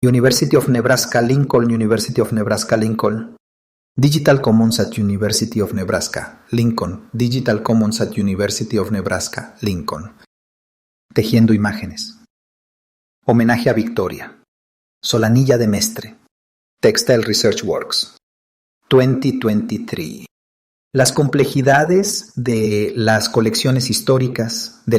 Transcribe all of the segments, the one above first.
University of Nebraska-Lincoln, University of Nebraska-Lincoln. Digital Commons at University of Nebraska, Lincoln. Digital Commons at University of Nebraska, Lincoln. Tejiendo imágenes. Homenaje a Victoria. Solanilla de Mestre. Textile Research Works. 2023. Las complejidades de las colecciones históricas, de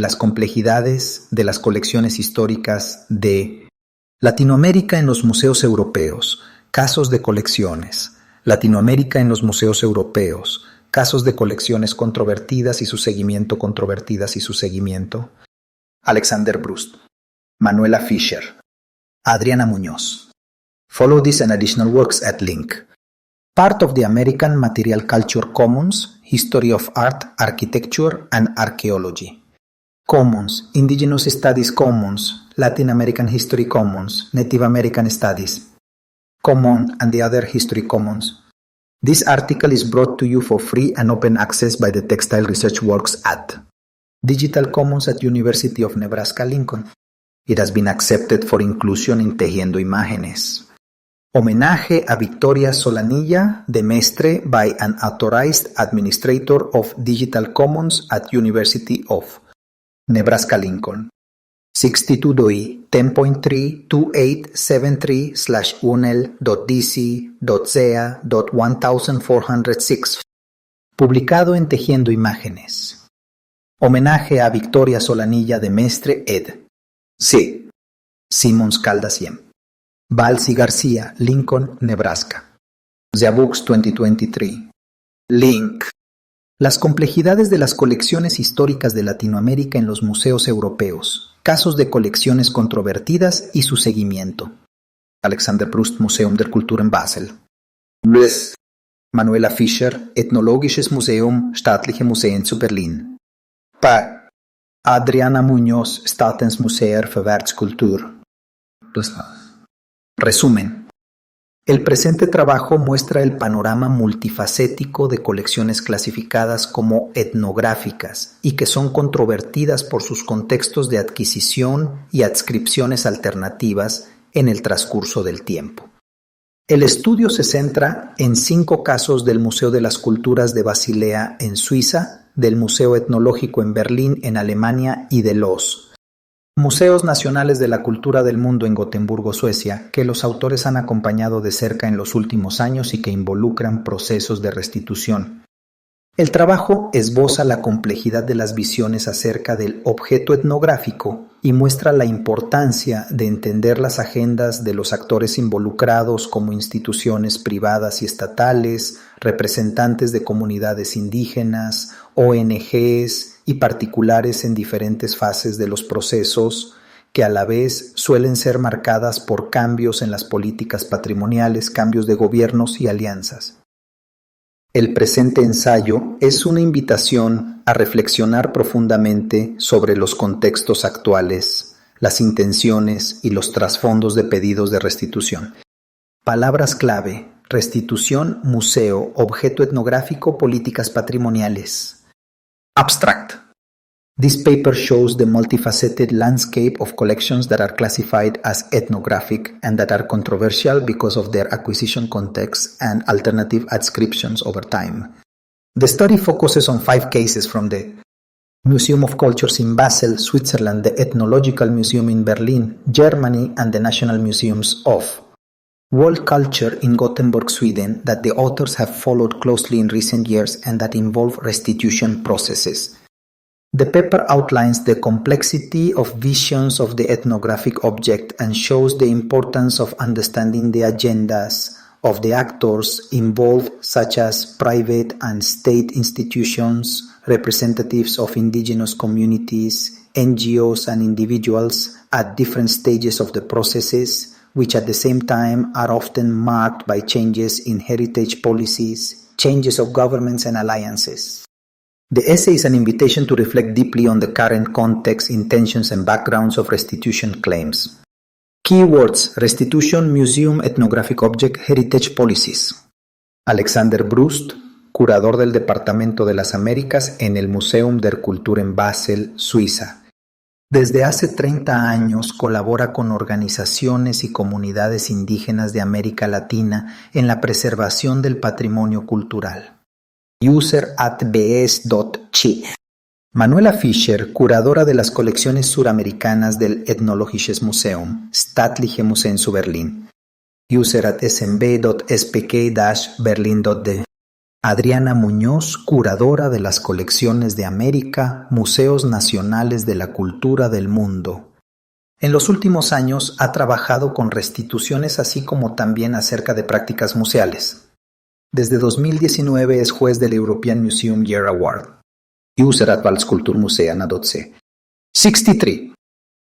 Latinoamérica en los museos europeos, casos de colecciones. Latinoamérica en los museos europeos, casos de colecciones controvertidas y su seguimiento, Alexander Brust, Manuela Fischer, Adriana Muñoz. Follow this and additional works at link. Part of the American Material Culture Commons, History of Art, Architecture, and Archaeology. Commons, Indigenous Studies Commons, Latin American History Commons, Native American Studies Common, and the other History Commons. This article is brought to you for free and open access by the Textile Research Works at Digital Commons at University of Nebraska-Lincoln. It has been accepted for inclusion in Tejiendo Imágenes. Homenaje a Victoria Solanilla de Mestre by an authorized administrator of Digital Commons at University of Nebraska-Lincoln. 62 DOI 10.32873/unel.dc.ca.1406. Publicado en Tejiendo Imágenes. Homenaje a Victoria Solanilla de Mestre ed. C. Simmons Caldaciem. Valsi García, Lincoln, Nebraska. The Books 2023. Link. Las complejidades de las colecciones históricas de Latinoamérica en los museos europeos. Casos de colecciones controvertidas y su seguimiento. Alexander Brust, Museum der Kultur in Basel. Luis. Manuela Fischer, Ethnologisches Museum, Staatliche Museen zu Berlin. Pa. Adriana Muñoz, Statens Museer für Wertkultur. Resumen. El presente trabajo muestra el panorama multifacético de colecciones clasificadas como etnográficas y que son controvertidas por sus contextos de adquisición y adscripciones alternativas en el transcurso del tiempo. El estudio se centra en 5 casos del Museo de las Culturas de Basilea en Suiza, del Museo Etnológico en Berlín en Alemania y de los Museos Nacionales de la Cultura del Mundo en Gotemburgo, Suecia, que los autores han acompañado de cerca en los últimos años y que involucran procesos de restitución. El trabajo esboza la complejidad de las visiones acerca del objeto etnográfico y muestra la importancia de entender las agendas de los actores involucrados como instituciones privadas y estatales, representantes de comunidades indígenas, ONGs y particulares en diferentes fases de los procesos, que a la vez suelen ser marcadas por cambios en las políticas patrimoniales, cambios de gobiernos y alianzas. El presente ensayo es una invitación a reflexionar profundamente sobre los contextos actuales, las intenciones y los trasfondos de pedidos de restitución. Palabras clave: restitución, museo, objeto etnográfico, políticas patrimoniales. Abstract. This paper shows the multifaceted landscape of collections that are classified as ethnographic and that are controversial because of their acquisition context and alternative adscriptions over time. The study focuses on 5 cases from the Museum of Cultures in Basel, Switzerland, the Ethnological Museum in Berlin, Germany, and the National Museums of World Culture in Gothenburg, Sweden, that the authors have followed closely in recent years and that involve restitution processes. The paper outlines the complexity of visions of the ethnographic object and shows the importance of understanding the agendas of the actors involved, such as private and state institutions, representatives of indigenous communities, NGOs and individuals at different stages of the processes, which at the same time are often marked by changes in heritage policies, changes of governments and alliances. The essay is an invitation to reflect deeply on the current context, intentions, and backgrounds of restitution claims. Keywords: Restitution, Museum, Ethnographic Object, Heritage Policies. Alexander Brust, curador del Departamento de las Américas en el Museum der Kultur en Basel, Suiza. Desde hace 30 años colabora con organizaciones y comunidades indígenas de América Latina en la preservación del patrimonio cultural. User@bs.chi. Manuela Fischer, curadora de las colecciones suramericanas del Ethnologisches Museum, Staatliche Museen zu Berlin. User@smb.spk-berlin.de. Adriana Muñoz, curadora de las colecciones de América, Museos Nacionales de la Cultura del Mundo. En los últimos años ha trabajado con restituciones así como también acerca de prácticas museales. Desde 2019 es juez del European Museum Year Award. User@Valskulturmuseerna.se. 63.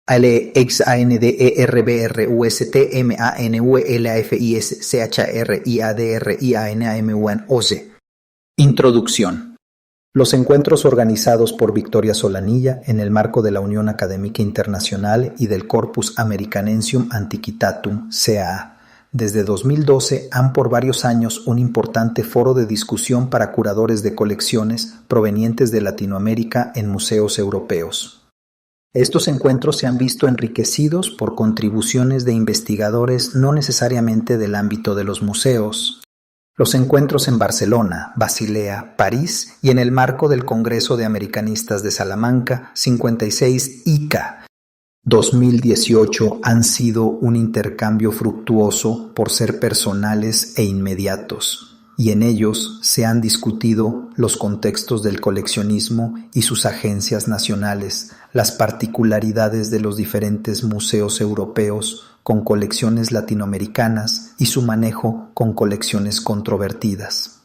ALEXANDERBRUSTMANUELAFISCHRIADRIANAMUNOSE. Introducción. Los encuentros organizados por Victoria Solanilla en el marco de la Unión Académica Internacional y del Corpus Americanensium Antiquitatum, CAA, desde 2012 han por varios años un importante foro de discusión para curadores de colecciones provenientes de Latinoamérica en museos europeos. Estos encuentros se han visto enriquecidos por contribuciones de investigadores no necesariamente del ámbito de los museos. Los encuentros en Barcelona, Basilea, París y en el marco del Congreso de Americanistas de Salamanca, 56 ICA 2018 han sido un intercambio fructuoso por ser personales e inmediatos, y en ellos se han discutido los contextos del coleccionismo y sus agencias nacionales, las particularidades de los diferentes museos europeos con colecciones latinoamericanas y su manejo con colecciones controvertidas.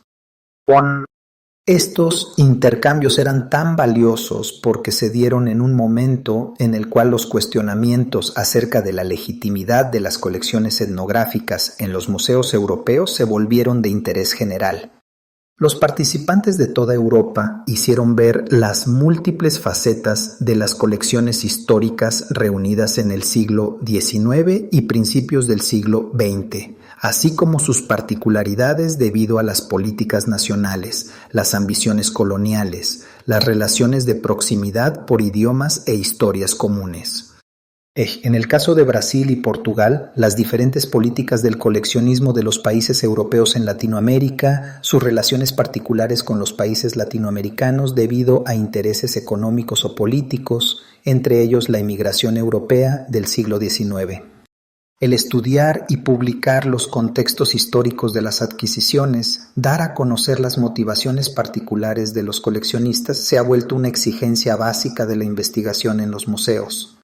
Estos intercambios eran tan valiosos porque se dieron en un momento en el cual los cuestionamientos acerca de la legitimidad de las colecciones etnográficas en los museos europeos se volvieron de interés general. Los participantes de toda Europa hicieron ver las múltiples facetas de las colecciones históricas reunidas en el siglo XIX y principios del siglo XX, así como sus particularidades debido a las políticas nacionales, las ambiciones coloniales, las relaciones de proximidad por idiomas e historias comunes. En el caso de Brasil y Portugal, las diferentes políticas del coleccionismo de los países europeos en Latinoamérica, sus relaciones particulares con los países latinoamericanos debido a intereses económicos o políticos, entre ellos la inmigración europea del siglo XIX. El estudiar y publicar los contextos históricos de las adquisiciones, dar a conocer las motivaciones particulares de los coleccionistas se ha vuelto una exigencia básica de la investigación en los museos.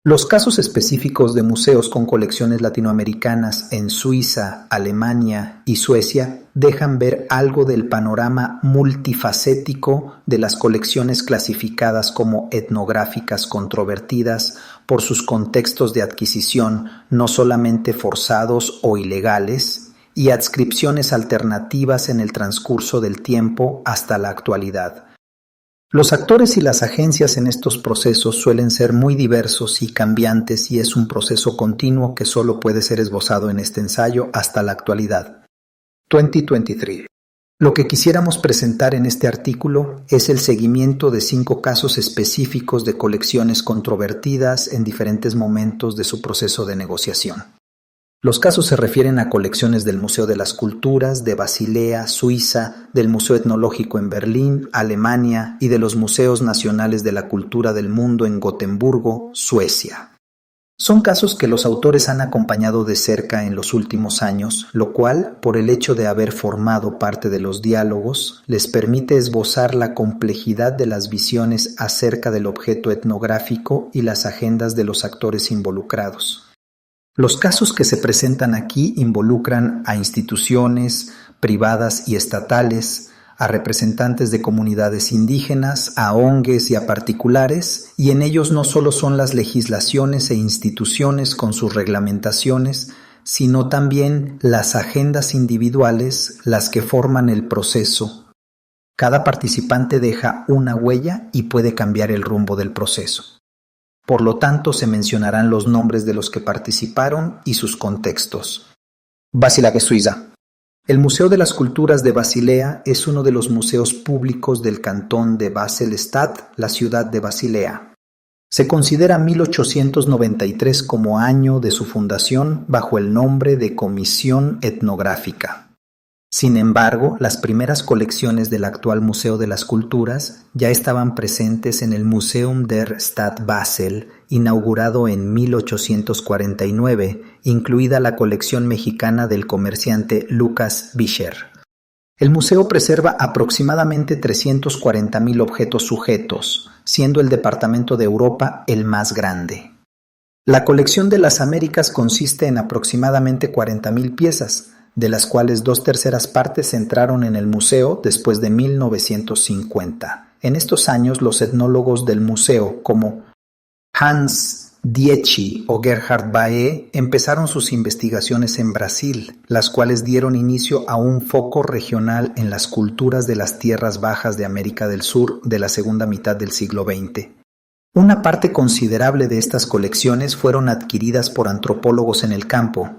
Los casos específicos de museos con colecciones latinoamericanas en Suiza, Alemania y Suecia dejan ver algo del panorama multifacético de las colecciones clasificadas como etnográficas controvertidas por sus contextos de adquisición no solamente forzados o ilegales y adscripciones alternativas en el transcurso del tiempo hasta la actualidad. Los actores y las agencias en estos procesos suelen ser muy diversos y cambiantes y es un proceso continuo que solo puede ser esbozado en este ensayo hasta la actualidad. 2023. Lo que quisiéramos presentar en este artículo es el seguimiento de 5 casos específicos de colecciones controvertidas en diferentes momentos de su proceso de negociación. Los casos se refieren a colecciones del Museo de las Culturas, de Basilea, Suiza, del Museo Etnológico en Berlín, Alemania y de los Museos Nacionales de la Cultura del Mundo en Gotemburgo, Suecia. Son casos que los autores han acompañado de cerca en los últimos años, lo cual, por el hecho de haber formado parte de los diálogos, les permite esbozar la complejidad de las visiones acerca del objeto etnográfico y las agendas de los actores involucrados. Los casos que se presentan aquí involucran a instituciones privadas y estatales, a representantes de comunidades indígenas, a ONGs y a particulares, y en ellos no solo son las legislaciones e instituciones con sus reglamentaciones, sino también las agendas individuales las que forman el proceso. Cada participante deja una huella y puede cambiar el rumbo del proceso. Por lo tanto, se mencionarán los nombres de los que participaron y sus contextos. Basilea, Suiza. El Museo de las Culturas de Basilea es uno de los museos públicos del cantón de Basel-Stadt, la ciudad de Basilea. Se considera 1893 como año de su fundación bajo el nombre de Comisión Etnográfica. Sin embargo, las primeras colecciones del actual Museo de las Culturas ya estaban presentes en el Museum der Stadt Basel, inaugurado en 1849, incluida la colección mexicana del comerciante Lucas Vischer. El museo preserva aproximadamente 340,000 objetos sujetos, siendo el departamento de Europa el más grande. La colección de las Américas consiste en aproximadamente 40,000 piezas, de las cuales 2/3 partes entraron en el museo después de 1950. En estos años, los etnólogos del museo, como Hans Dietschi o Gerhard Bae, empezaron sus investigaciones en Brasil, las cuales dieron inicio a un foco regional en las culturas de las tierras bajas de América del Sur de la segunda mitad del siglo XX. Una parte considerable de estas colecciones fueron adquiridas por antropólogos en el campo.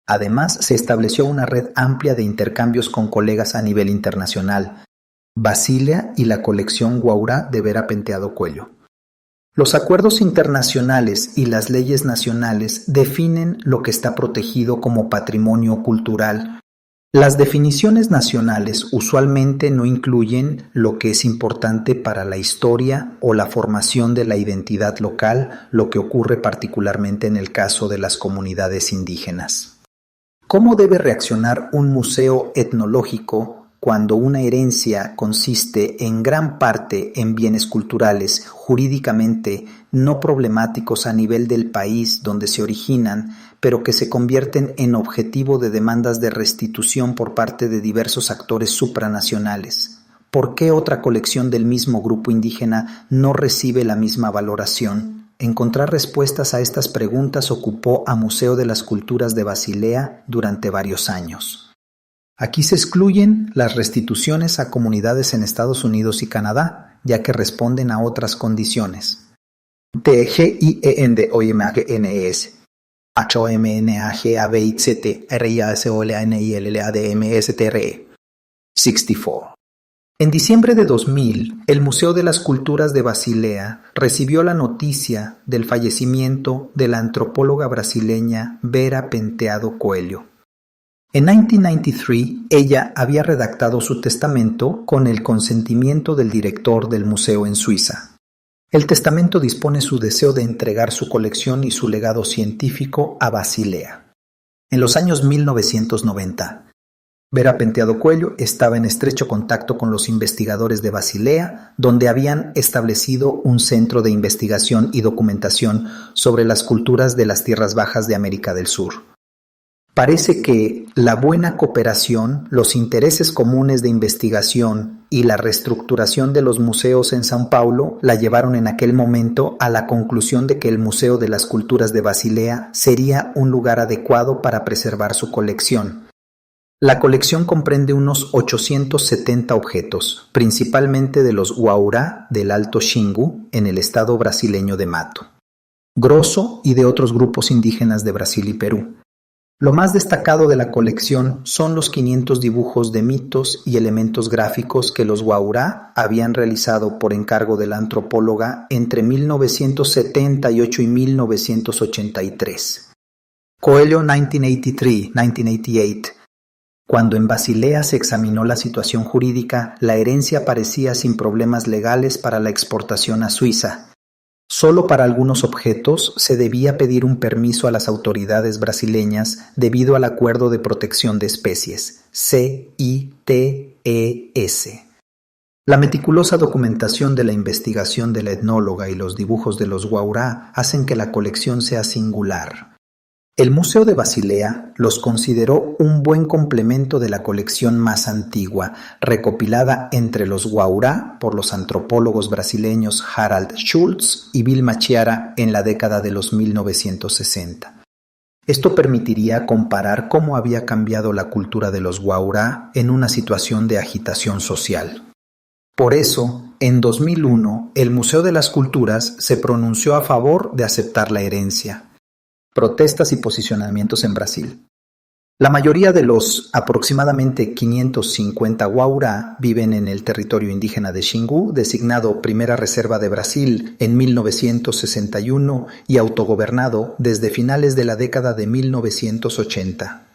Además, se estableció una red amplia de intercambios con colegas a nivel internacional, Basilea y la colección Guaurá de Vera Penteado Coello. Los acuerdos internacionales y las leyes nacionales definen lo que está protegido como patrimonio cultural. Las definiciones nacionales usualmente no incluyen lo que es importante para la historia o la formación de la identidad local, lo que ocurre particularmente en el caso de las comunidades indígenas. ¿Cómo debe reaccionar un museo etnológico cuando una herencia consiste en gran parte en bienes culturales jurídicamente no problemáticos a nivel del país donde se originan, pero que se convierten en objetivo de demandas de restitución por parte de diversos actores supranacionales? ¿Por qué otra colección del mismo grupo indígena no recibe la misma valoración? Encontrar respuestas a estas preguntas ocupó a Museo de las Culturas de Basilea durante varios años. Aquí se excluyen las restituciones a comunidades en Estados Unidos y Canadá, ya que responden a otras condiciones. TGIEND-OIMAGNES HOMNAGABICT-RIASOLANILLADMSTRE 64. En diciembre de 2000, el Museo de las Culturas de Basilea recibió la noticia del fallecimiento de la antropóloga brasileña Vera Penteado Coelho. En 1993, ella había redactado su testamento con el consentimiento del director del museo en Suiza. El testamento dispone su deseo de entregar su colección y su legado científico a Basilea. En los años 1990, Vera Penteado Coelho estaba en estrecho contacto con los investigadores de Basilea, donde habían establecido un centro de investigación y documentación sobre las culturas de las tierras bajas de América del Sur. Parece que la buena cooperación, los intereses comunes de investigación y la reestructuración de los museos en São Paulo la llevaron en aquel momento a la conclusión de que el Museo de las Culturas de Basilea sería un lugar adecuado para preservar su colección. La colección comprende unos 870 objetos, principalmente de los Guaurá del Alto Xingu, en el estado brasileño de Mato Grosso y de otros grupos indígenas de Brasil y Perú. Lo más destacado de la colección son los 500 dibujos de mitos y elementos gráficos que los Guaurá habían realizado por encargo de la antropóloga entre 1978 y 1983. Coelho 1983-1988. Cuando en Basilea se examinó la situación jurídica, la herencia parecía sin problemas legales para la exportación a Suiza. Solo para algunos objetos se debía pedir un permiso a las autoridades brasileñas debido al Acuerdo de Protección de Especies, CITES. La meticulosa documentación de la investigación de la etnóloga y los dibujos de los Guaurá hacen que la colección sea singular. El Museo de Basilea los consideró un buen complemento de la colección más antigua, recopilada entre los Guaurá por los antropólogos brasileños Harald Schultz y Vilma Chiara en la década de los 1960. Esto permitiría comparar cómo había cambiado la cultura de los Guaurá en una situación de agitación social. Por eso, en 2001, el Museo de las Culturas se pronunció a favor de aceptar la herencia. Protestas y posicionamientos en Brasil. La mayoría de los aproximadamente 550 Waura viven en el territorio indígena de Xingu, designado Primera Reserva de Brasil en 1961 y autogobernado desde finales de la década de 1980.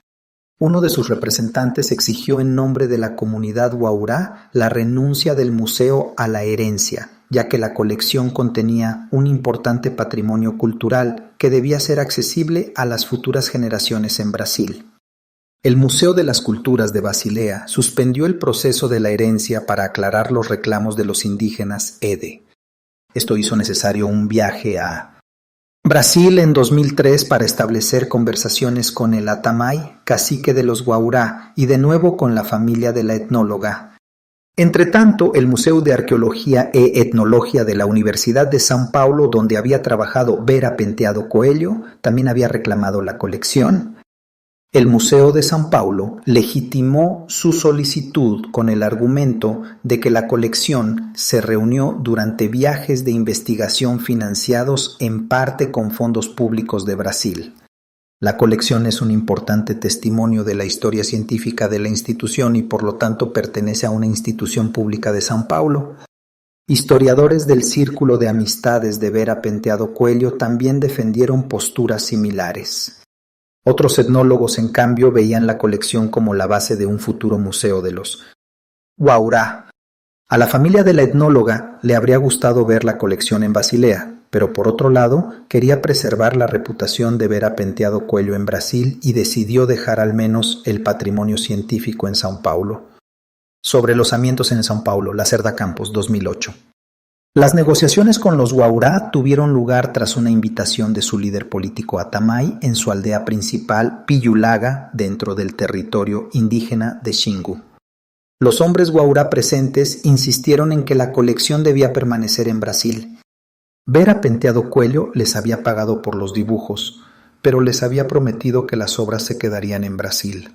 Uno de sus representantes exigió en nombre de la comunidad Waura la renuncia del museo a la herencia, ya que la colección contenía un importante patrimonio cultural que debía ser accesible a las futuras generaciones en Brasil. El Museo de las Culturas de Basilea suspendió el proceso de la herencia para aclarar los reclamos de los indígenas Ede. Esto hizo necesario un viaje a Brasil en 2003 para establecer conversaciones con el Atamay, cacique de los Waura, y de nuevo con la familia de la etnóloga. Entretanto, el Museo de Arqueología e Etnología de la Universidad de São Paulo, donde había trabajado Vera Penteado Coelho, también había reclamado la colección. El Museo de São Paulo legitimó su solicitud con el argumento de que la colección se reunió durante viajes de investigación financiados en parte con fondos públicos de Brasil. La colección es un importante testimonio de la historia científica de la institución y por lo tanto pertenece a una institución pública de São Paulo. Historiadores del Círculo de Amistades de Vera Penteado Coelho también defendieron posturas similares. Otros etnólogos, en cambio, veían la colección como la base de un futuro museo de los Waura. A la familia de la etnóloga le habría gustado ver la colección en Basilea, pero por otro lado quería preservar la reputación de Vera Penteado Coelho en Brasil y decidió dejar al menos el patrimonio científico en São Paulo. Sobre los amientos en São Paulo, Lacerda Campos, 2008. Las negociaciones con los Waura tuvieron lugar tras una invitación de su líder político Atamay en su aldea principal, Piyulaga, dentro del territorio indígena de Xingu. Los hombres Waura presentes insistieron en que la colección debía permanecer en Brasil. Vera Penteado Coelho les había pagado por los dibujos, pero les había prometido que las obras se quedarían en Brasil.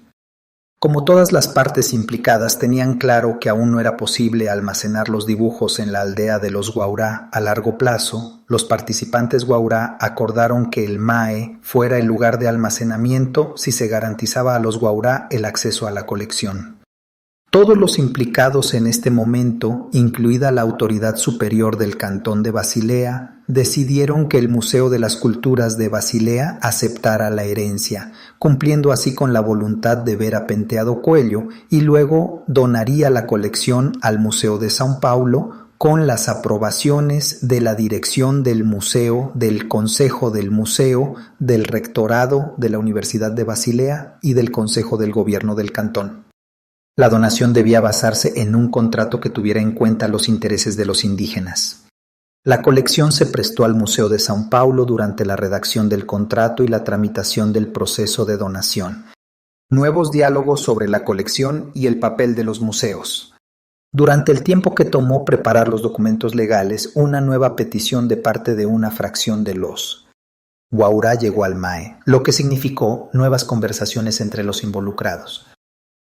Como todas las partes implicadas tenían claro que aún no era posible almacenar los dibujos en la aldea de los Waura a largo plazo, los participantes Waura acordaron que el MAE fuera el lugar de almacenamiento si se garantizaba a los Waura el acceso a la colección. Todos los implicados en este momento, incluida la autoridad superior del cantón de Basilea, decidieron que el Museo de las Culturas de Basilea aceptara la herencia, cumpliendo así con la voluntad de Vera Penteado Coelho, y luego donaría la colección al Museo de São Paulo con las aprobaciones de la dirección del museo, del Consejo del Museo, del Rectorado de la Universidad de Basilea y del Consejo del Gobierno del Cantón. La donación debía basarse en un contrato que tuviera en cuenta los intereses de los indígenas. La colección se prestó al Museo de São Paulo durante la redacción del contrato y la tramitación del proceso de donación. Nuevos diálogos sobre la colección y el papel de los museos. Durante el tiempo que tomó preparar los documentos legales, una nueva petición de parte de una fracción de los Waura llegó al MAE, lo que significó nuevas conversaciones entre los involucrados.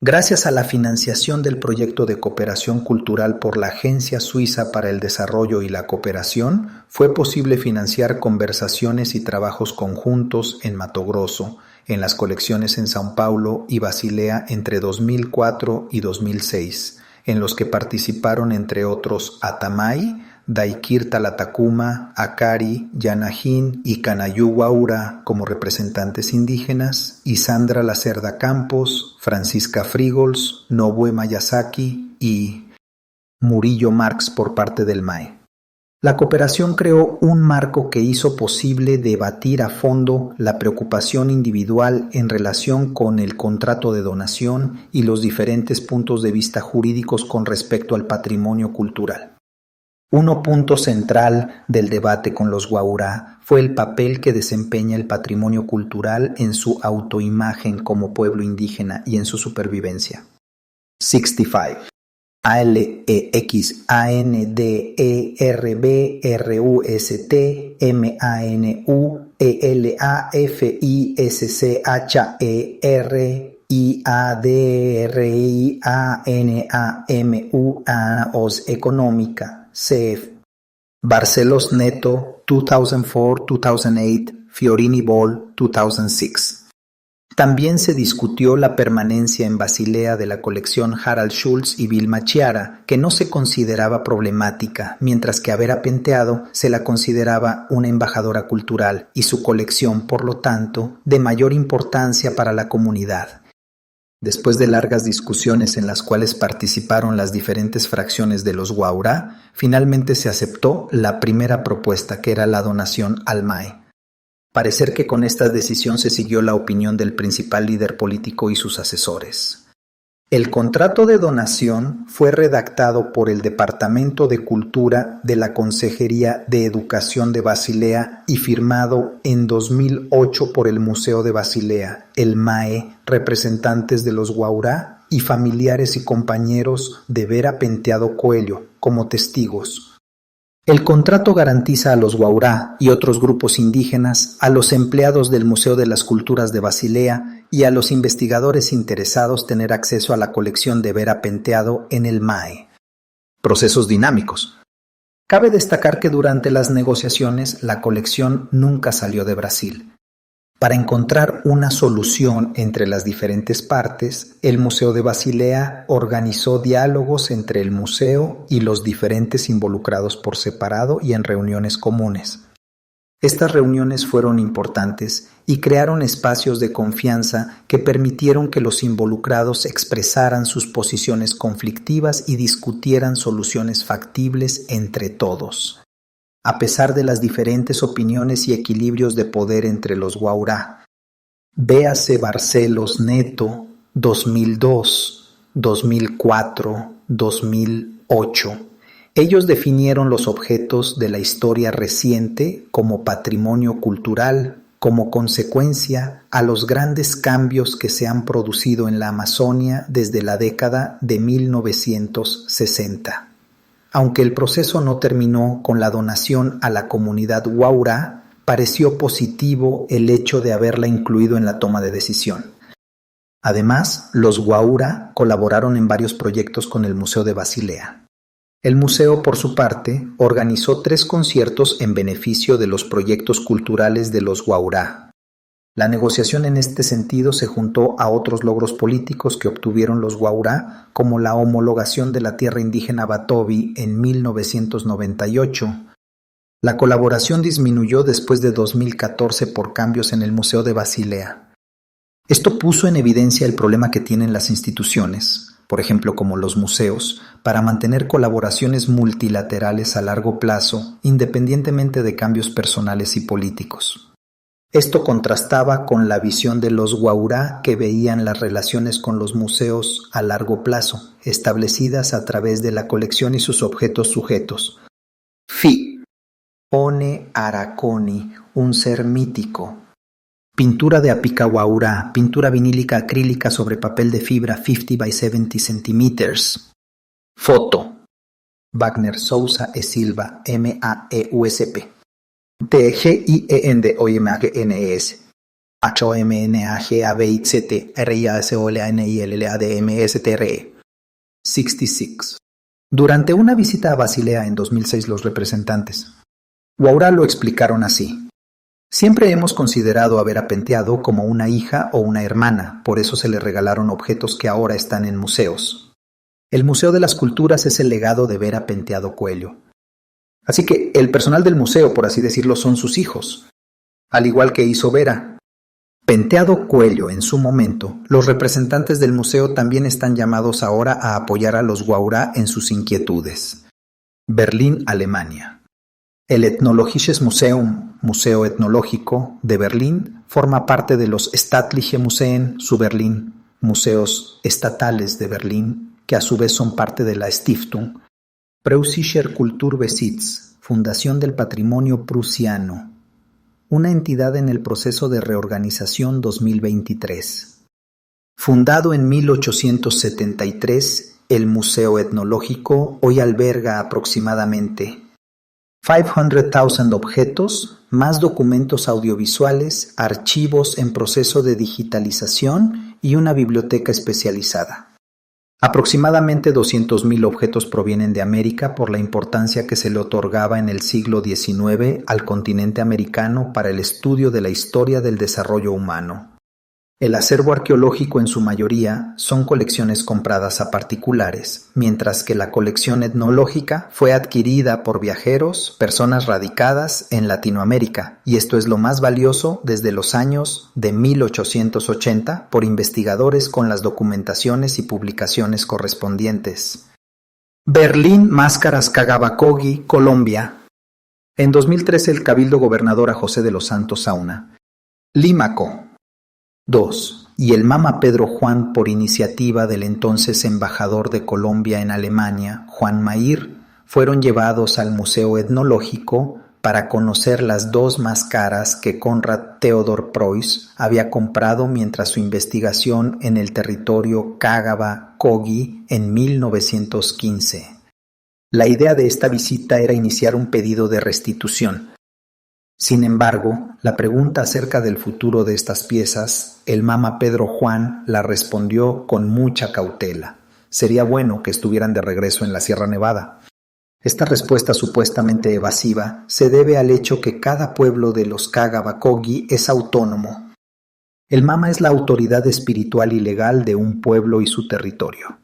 Gracias a la financiación del proyecto de cooperación cultural por la Agencia Suiza para el Desarrollo y la Cooperación, fue posible financiar conversaciones y trabajos conjuntos en Mato Grosso, en las colecciones en São Paulo y Basilea entre 2004 y 2006, en los que participaron entre otros Atamay, Daikir Talatacuma, Akari, Yanajín y Canayú Waura como representantes indígenas, y Sandra Lacerda Campos, Francisca Frigols, Nobue Mayasaki y Murillo Marx por parte del MAE. La cooperación creó un marco que hizo posible debatir a fondo la preocupación individual en relación con el contrato de donación y los diferentes puntos de vista jurídicos con respecto al patrimonio cultural. Un punto central del debate con los Waura fue el papel que desempeña el patrimonio cultural en su autoimagen como pueblo indígena y en su supervivencia. 65. ALEXANDERFISCAFRIGOLS Económica. CEF. Barcelos Neto, 2004-2008, Fiorini Ball, 2006. También se discutió la permanencia en Basilea de la colección Harald Schultz y Vilma Chiara, que no se consideraba problemática, mientras que a Vera Penteado se la consideraba una embajadora cultural y su colección, por lo tanto, de mayor importancia para la comunidad. Después de largas discusiones en las cuales participaron las diferentes fracciones de los Guaurá, finalmente se aceptó la primera propuesta, que era la donación al MAE. Parecer que con esta decisión se siguió la opinión del principal líder político y sus asesores. El contrato de donación fue redactado por el Departamento de Cultura de la Consejería de Educación de Basilea y firmado en 2008 por el Museo de Basilea, el MAE, representantes de los Guaurá y familiares y compañeros de Vera Penteado Coelho como testigos. El contrato garantiza a los Guaurá y otros grupos indígenas, a los empleados del Museo de las Culturas de Basilea y a los investigadores interesados tener acceso a la colección de Vera Penteado en el MAE. Procesos dinámicos. Cabe destacar que durante las negociaciones la colección nunca salió de Brasil. Para encontrar una solución entre las diferentes partes, el Museo de Basilea organizó diálogos entre el museo y los diferentes involucrados por separado y en reuniones comunes. Estas reuniones fueron importantes y crearon espacios de confianza que permitieron que los involucrados expresaran sus posiciones conflictivas y discutieran soluciones factibles entre todos. A pesar de las diferentes opiniones y equilibrios de poder entre los Guaurá. Véase Barcelos Neto, 2002, 2004, 2008. Ellos definieron los objetos de la historia reciente como patrimonio cultural, como consecuencia a los grandes cambios que se han producido en la Amazonia desde la década de 1960. Aunque el proceso no terminó con la donación a la comunidad Guaurá, pareció positivo el hecho de haberla incluido en la toma de decisión. Además, los Guaurá colaboraron en varios proyectos con el Museo de Basilea. El museo, por su parte, organizó 3 conciertos en beneficio de los proyectos culturales de los Guaurá. La negociación en este sentido se juntó a otros logros políticos que obtuvieron los Guaurá, como la homologación de la tierra indígena Batovi en 1998. La colaboración disminuyó después de 2014 por cambios en el Museo de Basilea. Esto puso en evidencia el problema que tienen las instituciones, por ejemplo como los museos, para mantener colaboraciones multilaterales a largo plazo, independientemente de cambios personales y políticos. Esto contrastaba con la visión de los Guaurá, que veían las relaciones con los museos a largo plazo, establecidas a través de la colección y sus objetos sujetos. Fi. One Araconi, un ser mítico. Pintura de Apica Guaurá, pintura vinílica acrílica sobre papel de fibra 50 by 70 centímetros. Foto. Wagner Sousa e Silva, MAEUSP. TGIENDOIMAGNES HOMNAGABIZT RIASOLANILLADMSTRE 66. Durante una visita a Basilea en 2006 los representantes Guaurá lo explicaron así. Siempre hemos considerado a Vera Penteado como una hija o una hermana, por eso se le regalaron objetos que ahora están en museos. El Museo de las Culturas es el legado de Vera Penteado Coelho. Así que el personal del museo, por así decirlo, son sus hijos, al igual que hizo Vera. Penteado Coelho en su momento, los representantes del museo también están llamados ahora a apoyar a los Guaurá en sus inquietudes. Berlín, Alemania. El Ethnologisches Museum, Museo Etnológico de Berlín, forma parte de los Staatliche Museen zu Berlin, museos estatales de Berlín, que a su vez son parte de la Stiftung Preußischer Kulturbesitz, Fundación del Patrimonio Prusiano, una entidad en el proceso de reorganización 2023. Fundado en 1873, el Museo Etnológico hoy alberga aproximadamente 500,000 objetos, más documentos audiovisuales, archivos en proceso de digitalización y una biblioteca especializada. Aproximadamente 200,000 objetos provienen de América por la importancia que se le otorgaba en el siglo XIX al continente americano para el estudio de la historia del desarrollo humano. El acervo arqueológico en su mayoría son colecciones compradas a particulares, mientras que la colección etnológica fue adquirida por viajeros, personas radicadas en Latinoamérica, y esto es lo más valioso desde los años de 1880 por investigadores con las documentaciones y publicaciones correspondientes. Berlín, Máscaras Cagabacogi, Colombia. En 2013 el Cabildo Gobernador a José de los Santos Sauna. Límaco. 2. Y el Mama Pedro Juan por iniciativa del entonces embajador de Colombia en Alemania, Juan Mair, fueron llevados al Museo Etnológico para conocer las dos máscaras que Konrad Theodor Preuss había comprado mientras su investigación en el territorio Cagaba-Kogi en 1915. La idea de esta visita era iniciar un pedido de restitución. Sin embargo, la pregunta acerca del futuro de estas piezas, el Mama Pedro Juan la respondió con mucha cautela. Sería bueno que estuvieran de regreso en la Sierra Nevada. Esta respuesta supuestamente evasiva se debe al hecho que cada pueblo de los Cagabacogi es autónomo. El Mama es la autoridad espiritual y legal de un pueblo y su territorio.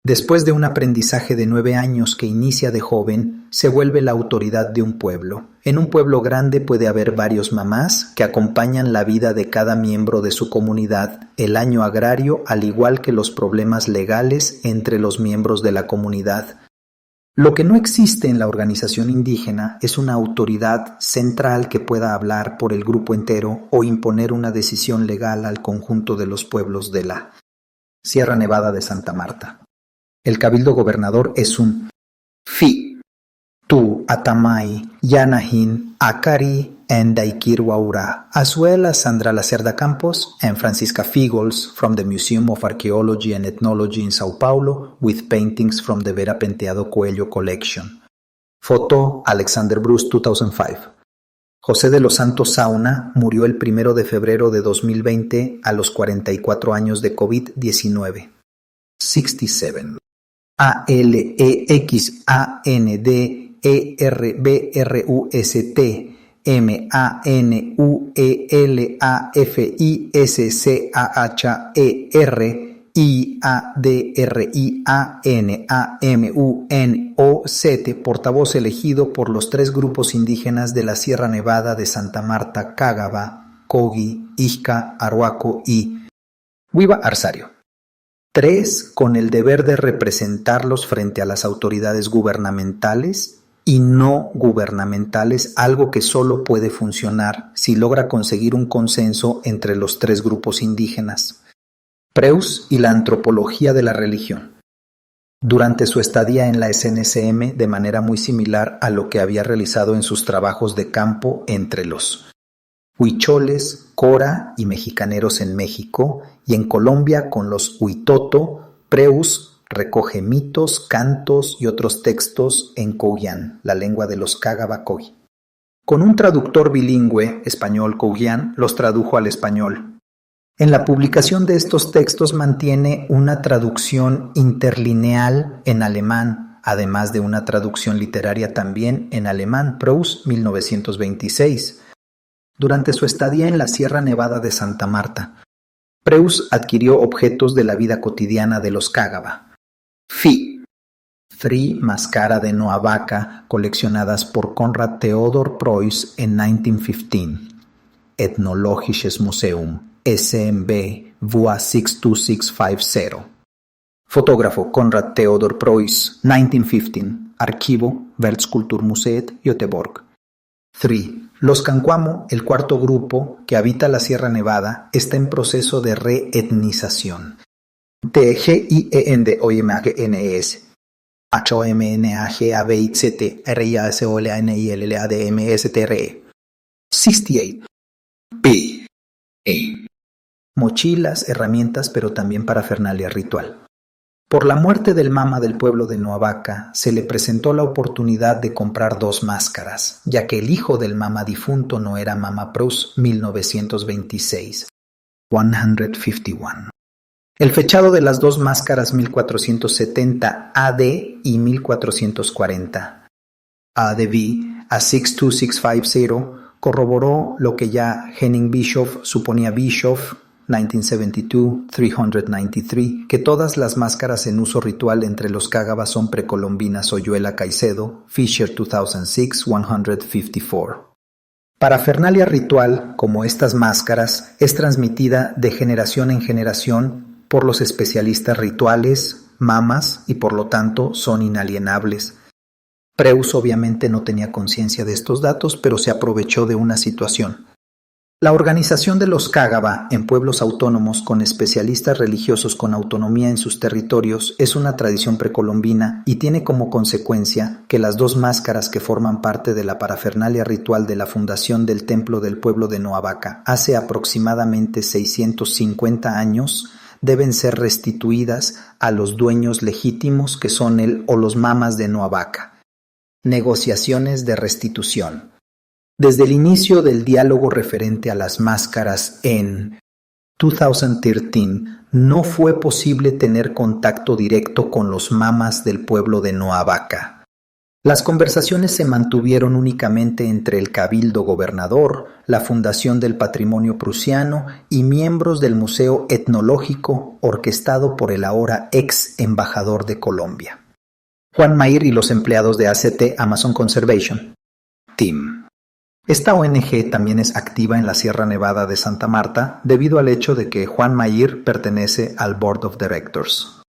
Después de un aprendizaje de 9 años que inicia de joven, se vuelve la autoridad de un pueblo. En un pueblo grande puede haber varios mamás que acompañan la vida de cada miembro de su comunidad, el año agrario, al igual que los problemas legales entre los miembros de la comunidad. Lo que no existe en la organización indígena es una autoridad central que pueda hablar por el grupo entero o imponer una decisión legal al conjunto de los pueblos de la Sierra Nevada de Santa Marta. El cabildo gobernador es un Fi, Tu, Atamai, Yanahin, Akari, and Daikir Waura, as well as Sandra Lacerda Campos and Francisca Figols from the Museum of Archaeology and Ethnology in Sao Paulo with paintings from the Vera Penteado Coelho collection. Foto Alexander Bruce 2005. José de los Santos Sauna murió el 1 de febrero de 2020 a los 44 años de COVID-19. 67. ALEXANDERBRUST MANUELAFISCHERIADRIANAMUNOZ, portavoz elegido por los 3 grupos indígenas de la Sierra Nevada de Santa Marta, Cagaba, Kogi, Ixca, Arhuaco y Huiva Arsario. 3. Con el deber de representarlos frente a las autoridades gubernamentales y no gubernamentales, algo que solo puede funcionar si logra conseguir un consenso entre los 3 grupos indígenas. Preuss y la antropología de la religión. Durante su estadía en la SNCM, de manera muy similar a lo que había realizado en sus trabajos de campo entre los huicholes, cora y mexicaneros en México, y en Colombia con los huitoto, Preuss recoge mitos, cantos y otros textos en Couyán, la lengua de los Cagabacogi. Con un traductor bilingüe, español-couyán, los tradujo al español. En la publicación de estos textos mantiene una traducción interlineal en alemán, además de una traducción literaria también en alemán, Preuss, 1926. Durante su estadía en la Sierra Nevada de Santa Marta, Preuss adquirió objetos de la vida cotidiana de los Cagaba. Fri Máscara de Noavaca, coleccionadas por Konrad Theodor Preuss en 1915. Ethnologisches Museum, SMB, VUA 62650. Fotógrafo Konrad Theodor Preuss, 1915. Archivo Weltkulturmuseet, Göteborg. 3. Los Cancuamo, el cuarto grupo que habita la Sierra Nevada, está en proceso de reetnización. TGIENDOIMAGNES HOMNAGABIZT RIASOLANILLADMSTRE 68. P. E. Mochilas, herramientas, pero también parafernalia ritual. Por la muerte del Mama del pueblo de Noavaca, se le presentó la oportunidad de comprar 2 máscaras, ya que el hijo del Mama difunto no era Mama Preuss, 1926. 151. El fechado de las 2 máscaras 1470 AD y 1440 ADV a 62650 corroboró lo que ya Henning Bischoff suponía. Bischoff 1972-393, que todas las máscaras en uso ritual entre los cágabas son precolombinas. Oyuela Caicedo, Fisher 2006, 154. Parafernalia ritual, como estas máscaras, es transmitida de generación en generación por los especialistas rituales, mamas, y por lo tanto son inalienables. Preus obviamente no tenía conciencia de estos datos, pero se aprovechó de una situación. La organización de los cágaba en pueblos autónomos con especialistas religiosos con autonomía en sus territorios es una tradición precolombina y tiene como consecuencia que las dos máscaras que forman parte de la parafernalia ritual de la fundación del templo del pueblo de Noavaca hace aproximadamente 650 años deben ser restituidas a los dueños legítimos, que son el o los mamas de Noavaca. Negociaciones de restitución. Desde el inicio del diálogo referente a las máscaras en 2013, no fue posible tener contacto directo con los mamas del pueblo de Noavaca. Las conversaciones se mantuvieron únicamente entre el Cabildo Gobernador, la Fundación del Patrimonio Prusiano y miembros del Museo Etnológico, orquestado por el ahora ex embajador de Colombia, Juan Mayr, y los empleados de ACT Amazon Conservation Team. Esta ONG también es activa en la Sierra Nevada de Santa Marta debido al hecho de que Juan Mayr pertenece al Board of Directors.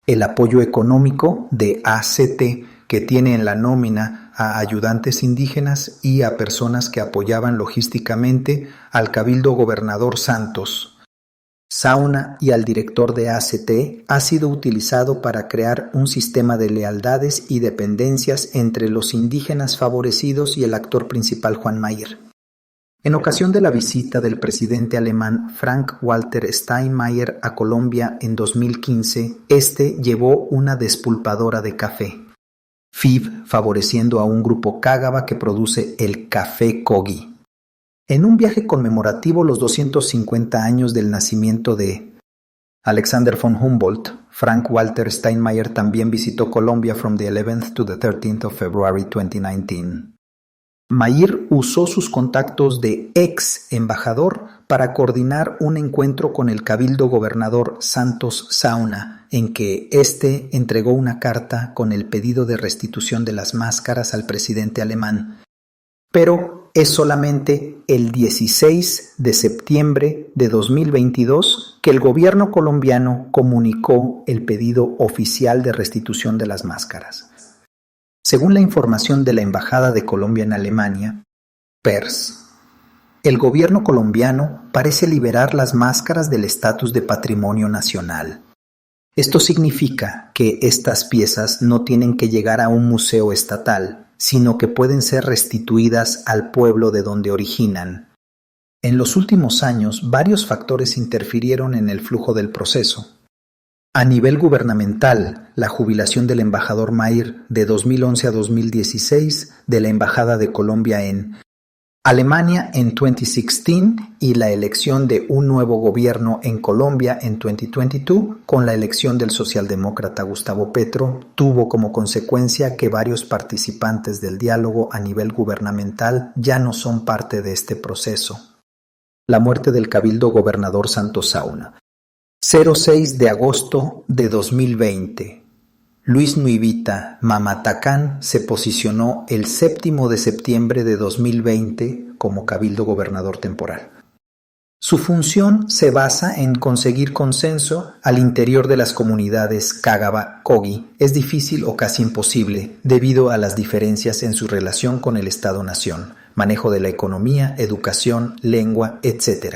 El apoyo económico de ACT, que tiene en la nómina a ayudantes indígenas y a personas que apoyaban logísticamente al Cabildo Gobernador Santos Sauna y al director de ACT, ha sido utilizado para crear un sistema de lealtades y dependencias entre los indígenas favorecidos y el actor principal Juan Mayr. En ocasión de la visita del presidente alemán Frank-Walter Steinmeier a Colombia en 2015, este llevó una despulpadora de café, FIB, favoreciendo a un grupo cágaba que produce el café Kogi. En un viaje conmemorativo los 250 años del nacimiento de Alexander von Humboldt, Frank-Walter Steinmeier también visitó Colombia from the 11th to the 13th of February 2019. Mayr usó sus contactos de ex embajador para coordinar un encuentro con el Cabildo Gobernador Santos Sauna, en que éste entregó una carta con el pedido de restitución de las máscaras al presidente alemán. Pero es solamente el 16 de septiembre de 2022 que el gobierno colombiano comunicó el pedido oficial de restitución de las máscaras. Según la información de la Embajada de Colombia en Alemania, PERS, el gobierno colombiano parece liberar las máscaras del estatus de patrimonio nacional. Esto significa que estas piezas no tienen que llegar a un museo estatal, sino que pueden ser restituidas al pueblo de donde originan. En los últimos años, varios factores interfirieron en el flujo del proceso. A nivel gubernamental, la jubilación del embajador Mayr de 2011 a 2016, de la Embajada de Colombia en Alemania en 2016 y la elección de un nuevo gobierno en Colombia en 2022, con la elección del socialdemócrata Gustavo Petro, tuvo como consecuencia que varios participantes del diálogo a nivel gubernamental ya no son parte de este proceso. La muerte del Cabildo Gobernador Santos Sauna. 06 de agosto de 2020. Luis Nuivita Mamatacán se posicionó el 7 de septiembre de 2020 como Cabildo Gobernador temporal. Su función se basa en conseguir consenso al interior de las comunidades cágaba-kogi. Es difícil o casi imposible debido a las diferencias en su relación con el Estado-nación, manejo de la economía, educación, lengua, etc.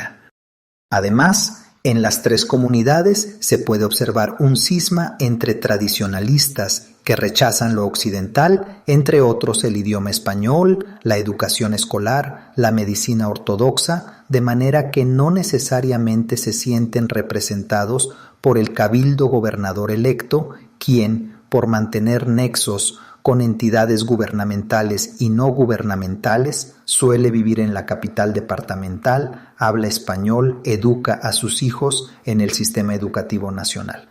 Además, en las tres comunidades se puede observar un cisma entre tradicionalistas que rechazan lo occidental, entre otros el idioma español, la educación escolar, la medicina ortodoxa, de manera que no necesariamente se sienten representados por el cabildo gobernador electo, quien, por mantener nexos con entidades gubernamentales y no gubernamentales, suele vivir en la capital departamental, habla español, educa a sus hijos en el sistema educativo nacional.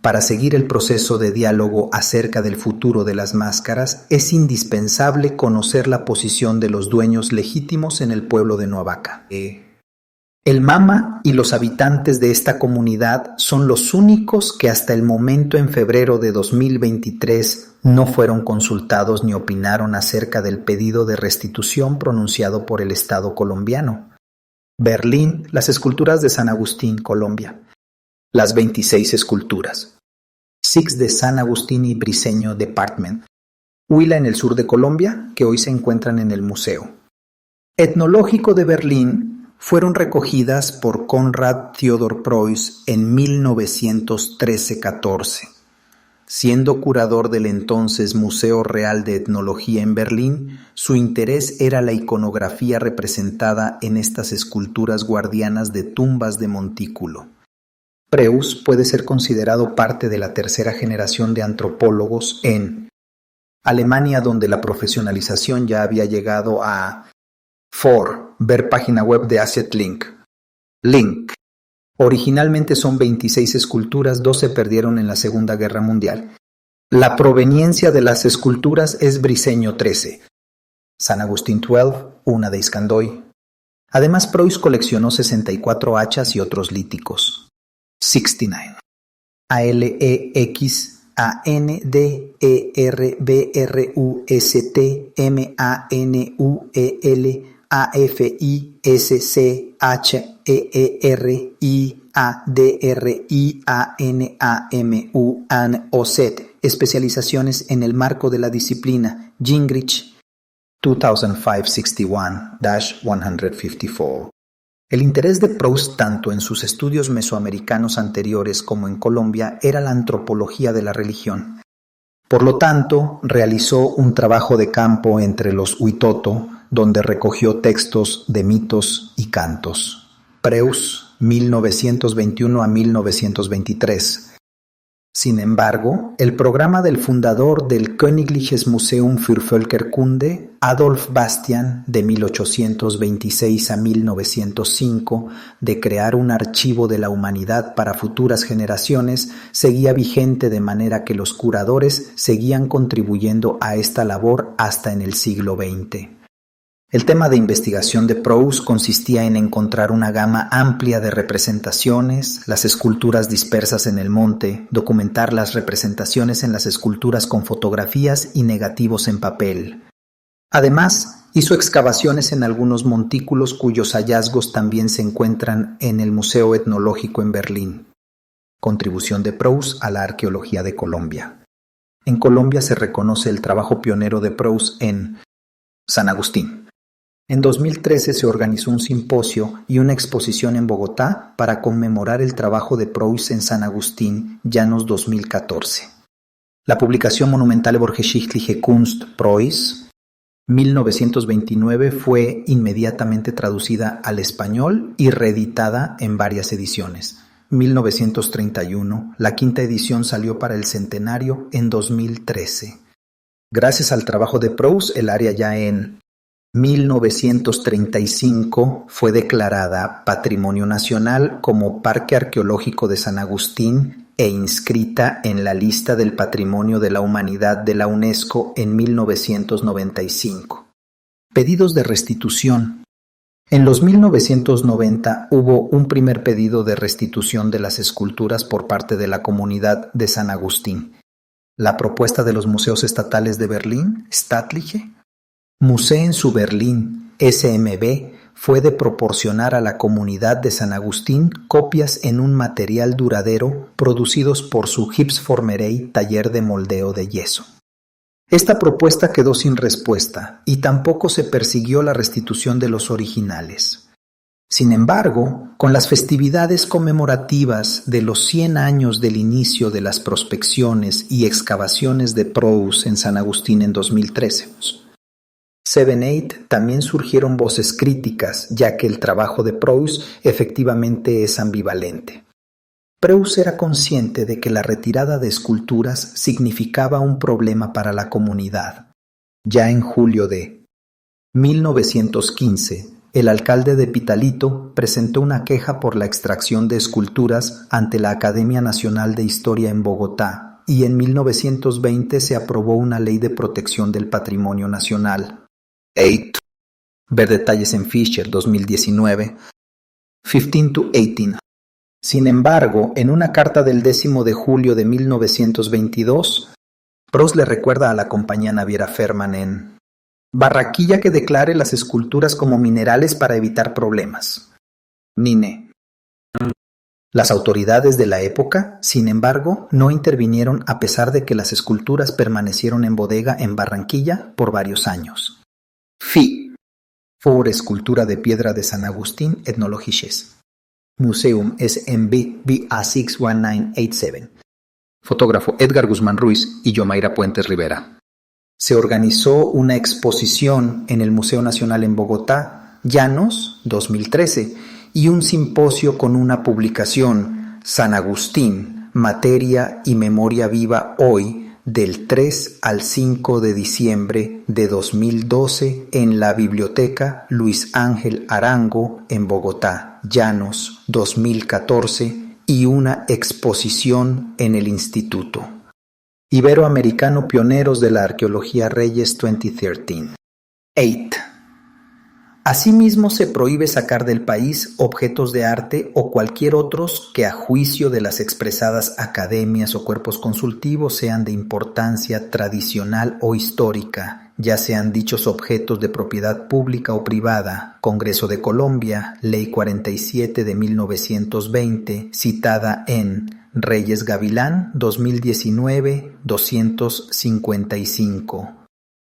Para seguir el proceso de diálogo acerca del futuro de las máscaras, es indispensable conocer la posición de los dueños legítimos en el pueblo de Noavaca. El MAMA y los habitantes de esta comunidad son los únicos que hasta el momento en febrero de 2023 no fueron consultados ni opinaron acerca del pedido de restitución pronunciado por el Estado colombiano. Berlín, las esculturas de San Agustín, Colombia. Las 26 esculturas. Six de San Agustín y Briceño Department. Huila en el sur de Colombia, que hoy se encuentran en el museo. Etnológico de Berlín, fueron recogidas por Konrad Theodor Preuss en 1913-14. Siendo curador del entonces Museo Real de Etnología en Berlín, su interés era la iconografía representada en estas esculturas guardianas de tumbas de montículo. Preuss puede ser considerado parte de la tercera generación de antropólogos en Alemania, donde la profesionalización ya había llegado a ver página web de Asset Link. Originalmente son 26 esculturas, 2 se perdieron en la Segunda Guerra Mundial. La proveniencia de las esculturas es Briceño 13, San Agustín 12, una de Iscandoy. Además, Preuss coleccionó 64 hachas y otros líticos. 69. ALEXANBRUSTMANUELAFISCHERIANAMUANOZ. Especializaciones en el marco de la disciplina. Gingrich 2561-154. El interés de Preuss tanto en sus estudios mesoamericanos anteriores como en Colombia era la antropología de la religión. Por lo tanto, realizó un trabajo de campo entre los Huitoto, donde recogió textos de mitos y cantos. Preuss, 1921 a 1923. Sin embargo, el programa del fundador del Königliches Museum für Völkerkunde, Adolf Bastian, de 1826 a 1905, de crear un archivo de la humanidad para futuras generaciones, seguía vigente, de manera que los curadores seguían contribuyendo a esta labor hasta en el siglo XX. El tema de investigación de Preuss consistía en encontrar una gama amplia de representaciones, las esculturas dispersas en el monte, documentar las representaciones en las esculturas con fotografías y negativos en papel. Además, hizo excavaciones en algunos montículos cuyos hallazgos también se encuentran en el Museo Etnológico en Berlín. Contribución de Preuss a la arqueología de Colombia. En Colombia se reconoce el trabajo pionero de Preuss en San Agustín. En 2013 se organizó un simposio y una exposición en Bogotá para conmemorar el trabajo de Preuss en San Agustín, Llanos 2014. La publicación monumental Vorgeschichtliche Kunst Preuß, 1929, fue inmediatamente traducida al español y reeditada en varias ediciones. 1931, la quinta edición salió para el centenario en 2013. Gracias al trabajo de Preuss, el área ya en 1935 fue declarada Patrimonio Nacional como Parque Arqueológico de San Agustín e inscrita en la lista del Patrimonio de la Humanidad de la UNESCO en 1995. Pedidos de restitución. En los 1990 hubo un primer pedido de restitución de las esculturas por parte de la comunidad de San Agustín. La propuesta de los museos estatales de Berlín, Staatliche Museen zu Berlin, SMB, fue de proporcionar a la comunidad de San Agustín copias en un material duradero producidos por su Gipsformerei, taller de moldeo de yeso. Esta propuesta quedó sin respuesta y tampoco se persiguió la restitución de los originales. Sin embargo, con las festividades conmemorativas de los 100 años del inicio de las prospecciones y excavaciones de Preuss en San Agustín en 2013, 7-8 también surgieron voces críticas, ya que el trabajo de Preuss efectivamente es ambivalente. Preuss era consciente de que la retirada de esculturas significaba un problema para la comunidad. Ya en julio de 1915, el alcalde de Pitalito presentó una queja por la extracción de esculturas ante la Academia Nacional de Historia en Bogotá, y en 1920 se aprobó una ley de protección del patrimonio nacional. 8. Ver detalles en Fischer 2019. 15-18. Sin embargo, en una carta del 10 de julio de 1922, Proust le recuerda a la compañía naviera Ferman en Barranquilla que declare las esculturas como minerales para evitar problemas. Nine. Las autoridades de la época, sin embargo, no intervinieron a pesar de que las esculturas permanecieron en bodega en Barranquilla por varios años. Fi. For escultura de piedra de San Agustín Ethnologisches. Museum SMB BA61987. Fotógrafo Edgar Guzmán Ruiz y Yomaira Puentes Rivera. Se organizó una exposición en el Museo Nacional en Bogotá, Llanos, 2013, y un simposio con una publicación, San Agustín, Materia y Memoria Viva Hoy, del 3 al 5 de diciembre de 2012 en la Biblioteca Luis Ángel Arango en Bogotá, Llanos, 2014, y una exposición en el Instituto Iberoamericano Pioneros de la Arqueología Reyes 2013. 8. Asimismo, se prohíbe sacar del país objetos de arte o cualquier otros que a juicio de las expresadas academias o cuerpos consultivos sean de importancia tradicional o histórica, ya sean dichos objetos de propiedad pública o privada. Congreso de Colombia, Ley 47 de 1920, citada en Reyes Gavilán, 2019, 255.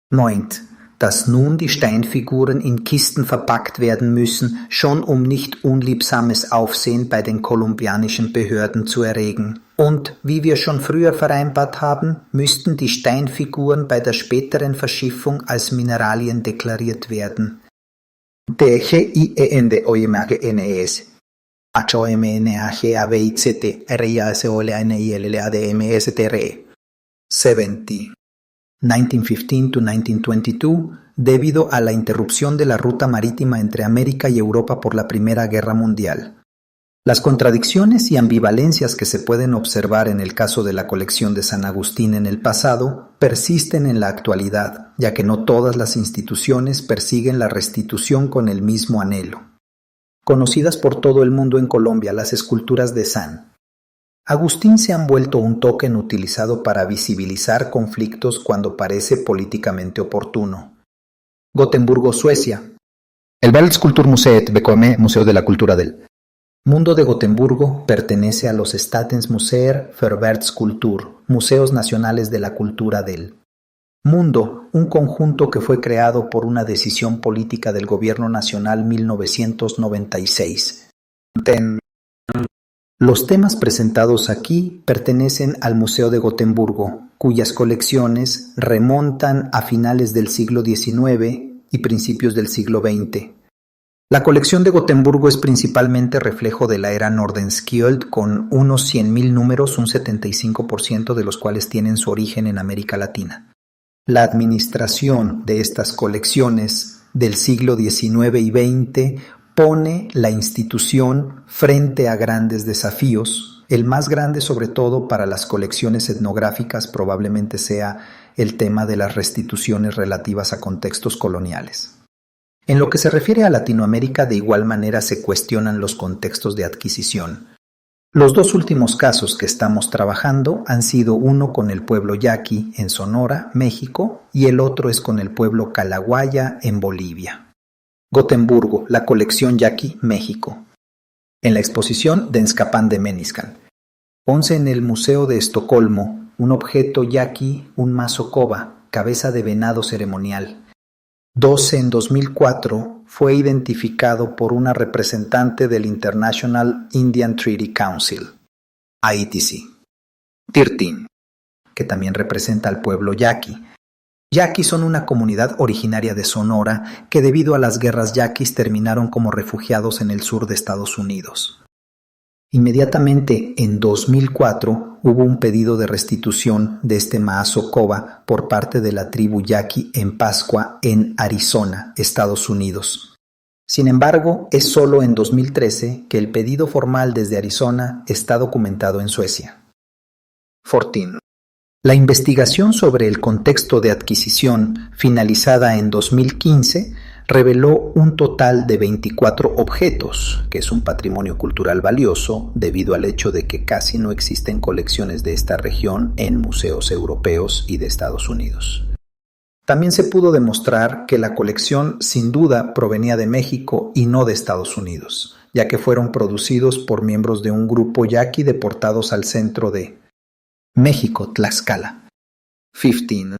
9. Dass nun die Steinfiguren in Kisten verpackt werden müssen, schon nicht unliebsames Aufsehen bei den kolumbianischen Behörden zu erregen. Und, wie wir schon früher vereinbart haben, müssten die Steinfiguren bei der späteren Verschiffung als Mineralien deklariert werden. DGIEND-OIMAGNES HOMNAGABIZT-RIASOLANILLADMSTRE 70. 1915-1922, debido a la interrupción de la ruta marítima entre América y Europa por la Primera Guerra Mundial. Las contradicciones y ambivalencias que se pueden observar en el caso de la colección de San Agustín en el pasado persisten en la actualidad, ya que no todas las instituciones persiguen la restitución con el mismo anhelo. Conocidas por todo el mundo en Colombia, las esculturas de San Agustín se han vuelto un tóken utilizado para visibilizar conflictos cuando parece políticamente oportuno. Gotemburgo, Suecia. El Världskulturmuseet bekommer Museo de la Cultura del Mundo de Gotemburgo pertenece a los Statens Museer för Världskultur, Museos Nacionales de la Cultura del Mundo, un conjunto que fue creado por una decisión política del Gobierno Nacional 1996. Los temas presentados aquí pertenecen al Museo de Gotemburgo, cuyas colecciones remontan a finales del siglo XIX y principios del siglo XX. La colección de Gotemburgo es principalmente reflejo de la era Nordenskjöld, con unos 100.000 números, un 75% de los cuales tienen su origen en América Latina. La administración de estas colecciones del siglo XIX y XX pone la institución frente a grandes desafíos. El más grande, sobre todo para las colecciones etnográficas, probablemente sea el tema de las restituciones relativas a contextos coloniales. En lo que se refiere a Latinoamérica, de igual manera se cuestionan los contextos de adquisición. Los dos últimos casos que estamos trabajando han sido uno con el pueblo yaqui en Sonora, México, y el otro es con el pueblo Calahuaya en Bolivia. Gotemburgo, la colección Yaqui, México. En la exposición Denskapan de Meniscan. 11 en el Museo de Estocolmo, un objeto yaqui, un mazo coba, cabeza de venado ceremonial. 12 en 2004 fue identificado por una representante del International Indian Treaty Council, ITC. 13, que también representa al pueblo yaqui. Yaquis son una comunidad originaria de Sonora que debido a las guerras yaquis terminaron como refugiados en el sur de Estados Unidos. Inmediatamente en 2004 hubo un pedido de restitución de este maazo coba por parte de la tribu yaqui en Pascua en Arizona, Estados Unidos. Sin embargo, es solo en 2013 que el pedido formal desde Arizona está documentado en Suecia. 14. La investigación sobre el contexto de adquisición, finalizada en 2015, reveló un total de 24 objetos, que es un patrimonio cultural valioso debido al hecho de que casi no existen colecciones de esta región en museos europeos y de Estados Unidos. También se pudo demostrar que la colección sin duda provenía de México y no de Estados Unidos, ya que fueron producidos por miembros de un grupo yaqui deportados al centro de México, Tlaxcala. 15.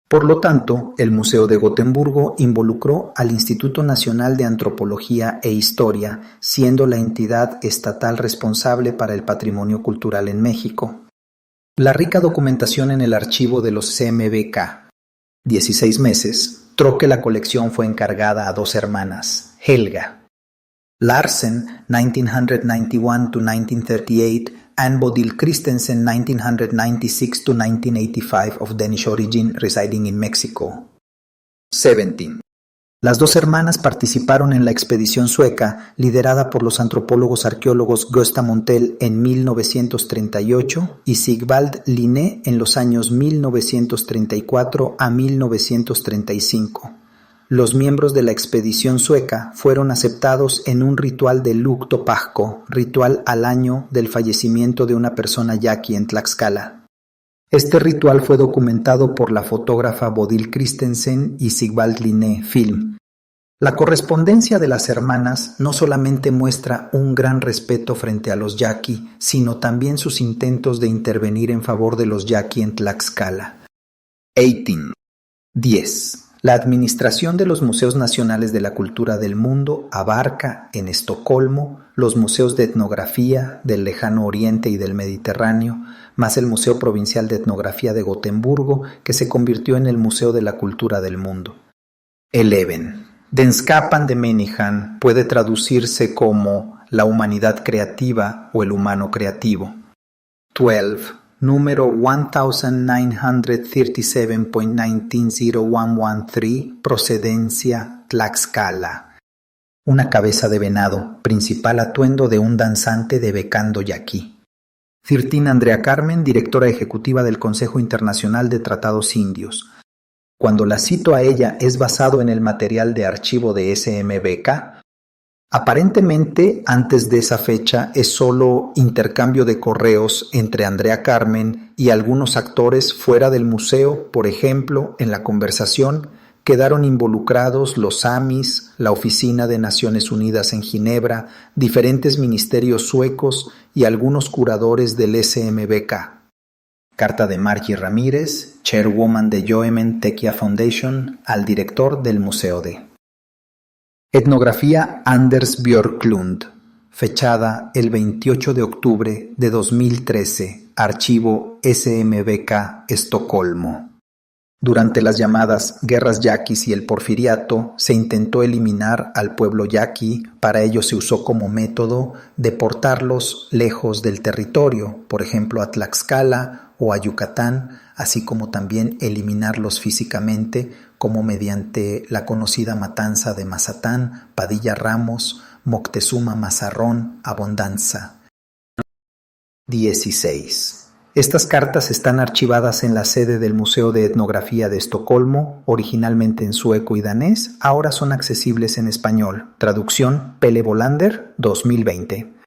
Por lo tanto, el Museo de Gotemburgo involucró al Instituto Nacional de Antropología e Historia, siendo la entidad estatal responsable para el patrimonio cultural en México. La rica documentación en el archivo de los CMBK, 16 meses, troque la colección fue encargada a dos hermanas, Helga Larsen, 1991-1938, and Bodil Christensen, 1996-1985, of Danish origin, residing in Mexico. 17. Las dos hermanas participaron en la expedición sueca liderada por los antropólogos arqueólogos Gösta Montel en 1938 y Sigvald Linné en los años 1934 a 1935. Los miembros de la expedición sueca fueron aceptados en un ritual de Luktopajko, ritual al año del fallecimiento de una persona yaqui en Tlaxcala. Este ritual fue documentado por la fotógrafa Bodil Christensen y Sigvald Linné Film. La correspondencia de las hermanas no solamente muestra un gran respeto frente a los yaqui, sino también sus intentos de intervenir en favor de los yaqui en Tlaxcala. 18. 10. La Administración de los Museos Nacionales de la Cultura del Mundo abarca, en Estocolmo, los museos de etnografía del Lejano Oriente y del Mediterráneo, más el Museo Provincial de Etnografía de Gotemburgo, que se convirtió en el Museo de la Cultura del Mundo. 11. Den Skapan de Människan puede traducirse como la humanidad creativa o el humano creativo. 12. Número 1937.190113, procedencia Tlaxcala. Una cabeza de venado, principal atuendo de un danzante de Becando yaqui. 13. Andrea Carmen, directora ejecutiva del Consejo Internacional de Tratados Indios. Cuando la cito a ella es basado en el material de archivo de SMBK. Aparentemente, antes de esa fecha es solo intercambio de correos entre Andrea Carmen y algunos actores fuera del museo. Por ejemplo, en la conversación quedaron involucrados los AMIS, la Oficina de Naciones Unidas en Ginebra, diferentes ministerios suecos y algunos curadores del SMBK. Carta de Margie Ramírez, chairwoman de Joemen Tekia Foundation, al director del Museo de Etnografía Anders Björklund, fechada el 28 de octubre de 2013, archivo SMBK, Estocolmo. Durante las llamadas guerras yaquis y el porfiriato, se intentó eliminar al pueblo yaqui. Para ello se usó como método deportarlos lejos del territorio, por ejemplo a Tlaxcala o a Yucatán, así como también eliminarlos físicamente, como mediante la conocida matanza de Mazatán, Padilla Ramos, Moctezuma Mazarrón, Abondanza. 16. Estas cartas están archivadas en la sede del Museo de Etnografía de Estocolmo, originalmente en sueco y danés, ahora son accesibles en español. Traducción Pelle Bolander, 2020.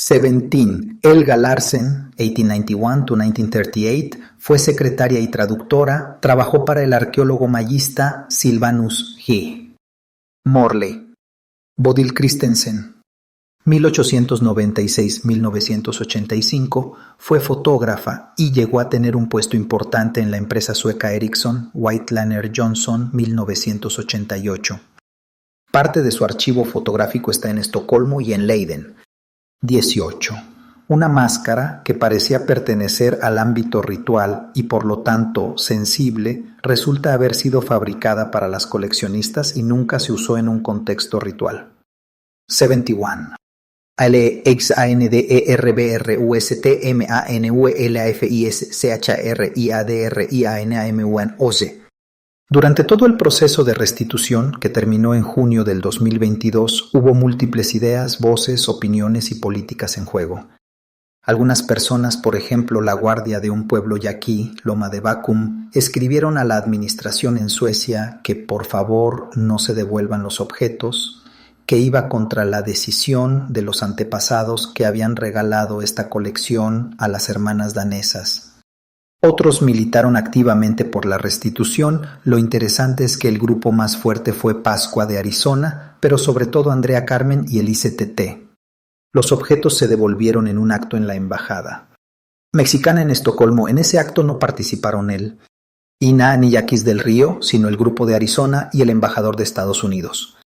17. Helga Larsen, 1891-1938, fue secretaria y traductora, trabajó para el arqueólogo mayista Silvanus G. Morley. Bodil Christensen, 1896-1985, fue fotógrafa y llegó a tener un puesto importante en la empresa sueca Ericsson, Whiteliner Johnson, 1988. Parte de su archivo fotográfico está en Estocolmo y en Leiden. 18. Una máscara que parecía pertenecer al ámbito ritual y por lo tanto sensible, resulta haber sido fabricada para las coleccionistas y nunca se usó en un contexto ritual. 71. ALEXANDERBRUSTMANUELAFISCHRIADRIANAMUNOZE. Durante todo el proceso de restitución, que terminó en junio del 2022, hubo múltiples ideas, voces, opiniones y políticas en juego. Algunas personas, por ejemplo la guardia de un pueblo yaquí, Loma de Vacum, escribieron a la administración en Suecia que por favor no se devuelvan los objetos, que iba contra la decisión de los antepasados que habían regalado esta colección a las hermanas danesas. Otros militaron activamente por la restitución. Lo interesante es que el grupo más fuerte fue Pascua de Arizona, pero sobre todo Andrea Carmen y el ICTT. Los objetos se devolvieron en un acto en la embajada mexicana en Estocolmo. En ese acto no participaron él, INAH ni Yaquis del Río, sino el grupo de Arizona y el embajador de Estados Unidos.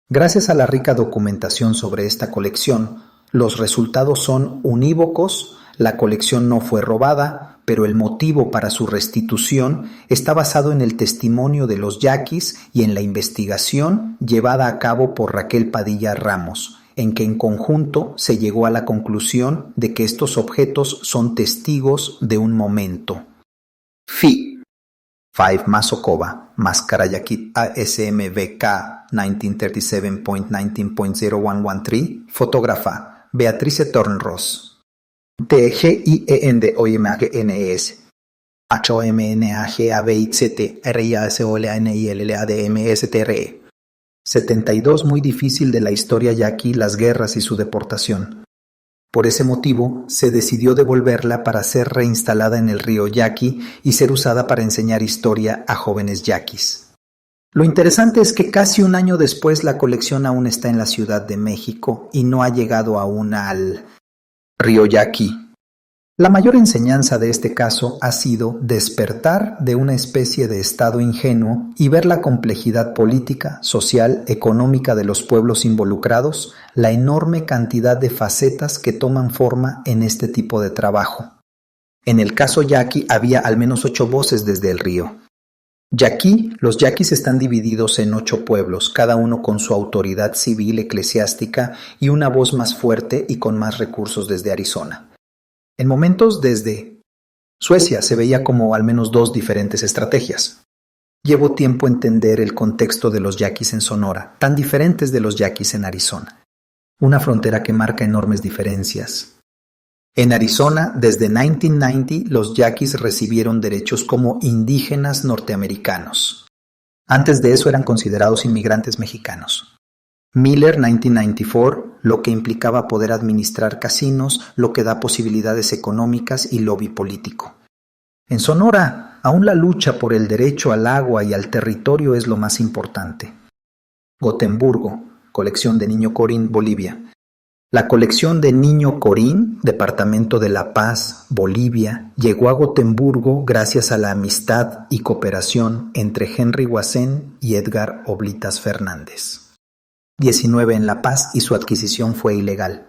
Gracias a la rica documentación sobre esta colección, los resultados son unívocos. La colección no fue robada, pero el motivo para su restitución está basado en el testimonio de los yaquis y en la investigación llevada a cabo por Raquel Padilla Ramos, en que en conjunto se llegó a la conclusión de que estos objetos son testigos de un momento. Fi. 5 Masokova, Máscara Yaquit ASMVK 1937.19.0113, fotógrafa Beatrice Tornros. TGIENDOIMAGNES HOMNAGABIZT RIASOLANILLADMSTRE 72 Muy difícil de la historia yaqui, las guerras y su deportación. Por ese motivo, se decidió devolverla para ser reinstalada en el río Yaqui y ser usada para enseñar historia a jóvenes yaquis. Lo interesante es que casi un año después la colección aún está en la Ciudad de México y no ha llegado aún al río Yaqui. La mayor enseñanza de este caso ha sido despertar de una especie de estado ingenuo y ver la complejidad política, social, económica de los pueblos involucrados, la enorme cantidad de facetas que toman forma en este tipo de trabajo. En el caso yaqui había al menos 8 voces desde el río. Los yaquis están divididos en 8 pueblos, cada uno con su autoridad civil eclesiástica y una voz más fuerte y con más recursos desde Arizona. En momentos desde Suecia se veía como al menos 2 diferentes estrategias. Llevo tiempo a entender el contexto de los yaquis en Sonora, tan diferentes de los yaquis en Arizona. Una frontera que marca enormes diferencias. En Arizona, desde 1990, los yaquis recibieron derechos como indígenas norteamericanos. Antes de eso eran considerados inmigrantes mexicanos. Miller 1994, lo que implicaba poder administrar casinos, lo que da posibilidades económicas y lobby político. En Sonora, aún la lucha por el derecho al agua y al territorio es lo más importante. Gotemburgo, colección de Niño Corín, Bolivia. La colección de Niño Corín, departamento de La Paz, Bolivia, llegó a Gotemburgo gracias a la amistad y cooperación entre Henry Guasén y Edgar Oblitas Fernández. 19 en La Paz y su adquisición fue ilegal.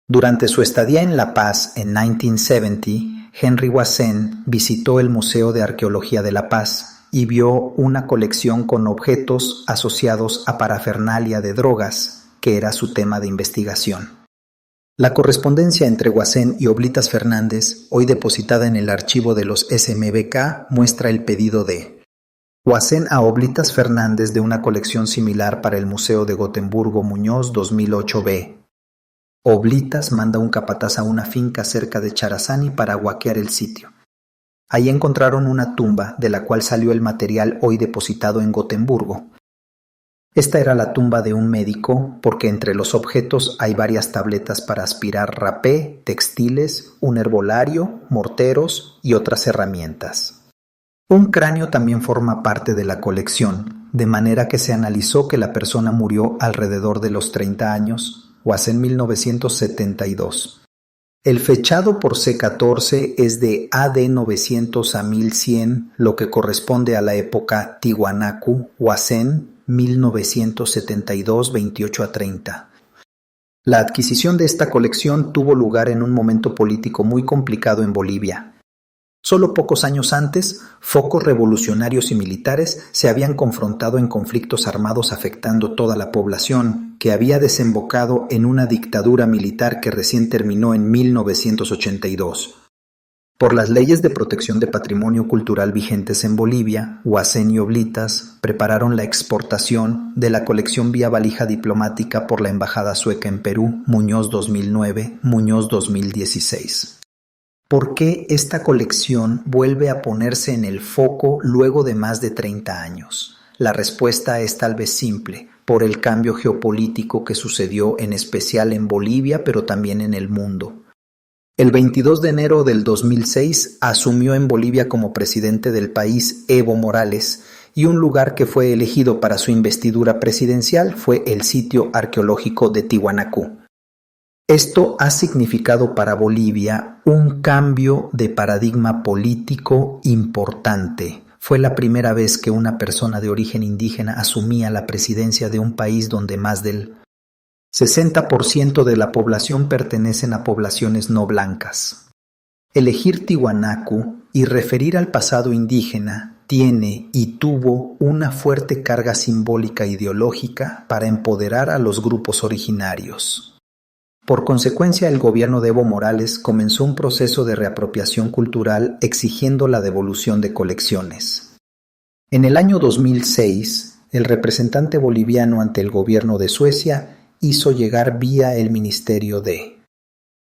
Durante su estadía en La Paz en 1970, Henry Guasén visitó el Museo de Arqueología de La Paz y vio una colección con objetos asociados a parafernalia de drogas, que era su tema de investigación. La correspondencia entre Guasén y Oblitas Fernández, hoy depositada en el archivo de los SMBK, muestra el pedido de Guasén a Oblitas Fernández de una colección similar para el Museo de Gotemburgo Muñoz 2008b. Oblitas manda un capataz a una finca cerca de Charazani para huaquear el sitio. Ahí encontraron una tumba de la cual salió el material hoy depositado en Gotemburgo. Esta era la tumba de un médico porque entre los objetos hay varias tabletas para aspirar rapé, textiles, un herbolario, morteros y otras herramientas. Un cráneo también forma parte de la colección, de manera que se analizó que la persona murió alrededor de los 30 años, o hace en 1972. El fechado por C14 es de AD 900 a 1100, lo que corresponde a la época Tiwanaku, Huacén, 1972, 28 a 30. La adquisición de esta colección tuvo lugar en un momento político muy complicado en Bolivia. Solo pocos años antes, focos revolucionarios y militares se habían confrontado en conflictos armados afectando toda la población, que había desembocado en una dictadura militar que recién terminó en 1982. Por las leyes de protección de patrimonio cultural vigentes en Bolivia, Huacén y Oblitas prepararon la exportación de la colección vía valija diplomática por la Embajada Sueca en Perú, Muñoz 2009, Muñoz 2016. ¿Por qué esta colección vuelve a ponerse en el foco luego de más de 30 años? La respuesta es tal vez simple, por el cambio geopolítico que sucedió en especial en Bolivia, pero también en el mundo. El 22 de enero del 2006 asumió en Bolivia como presidente del país Evo Morales y un lugar que fue elegido para su investidura presidencial fue el sitio arqueológico de Tiwanaku. Esto ha significado para Bolivia un cambio de paradigma político importante. Fue la primera vez que una persona de origen indígena asumía la presidencia de un país donde más del 60% de la población pertenecen a poblaciones no blancas. Elegir Tiwanaku y referir al pasado indígena tiene y tuvo una fuerte carga simbólica ideológica para empoderar a los grupos originarios. Por consecuencia, el gobierno de Evo Morales comenzó un proceso de reapropiación cultural exigiendo la devolución de colecciones. En el año 2006, el representante boliviano ante el gobierno de Suecia hizo llegar vía el Ministerio de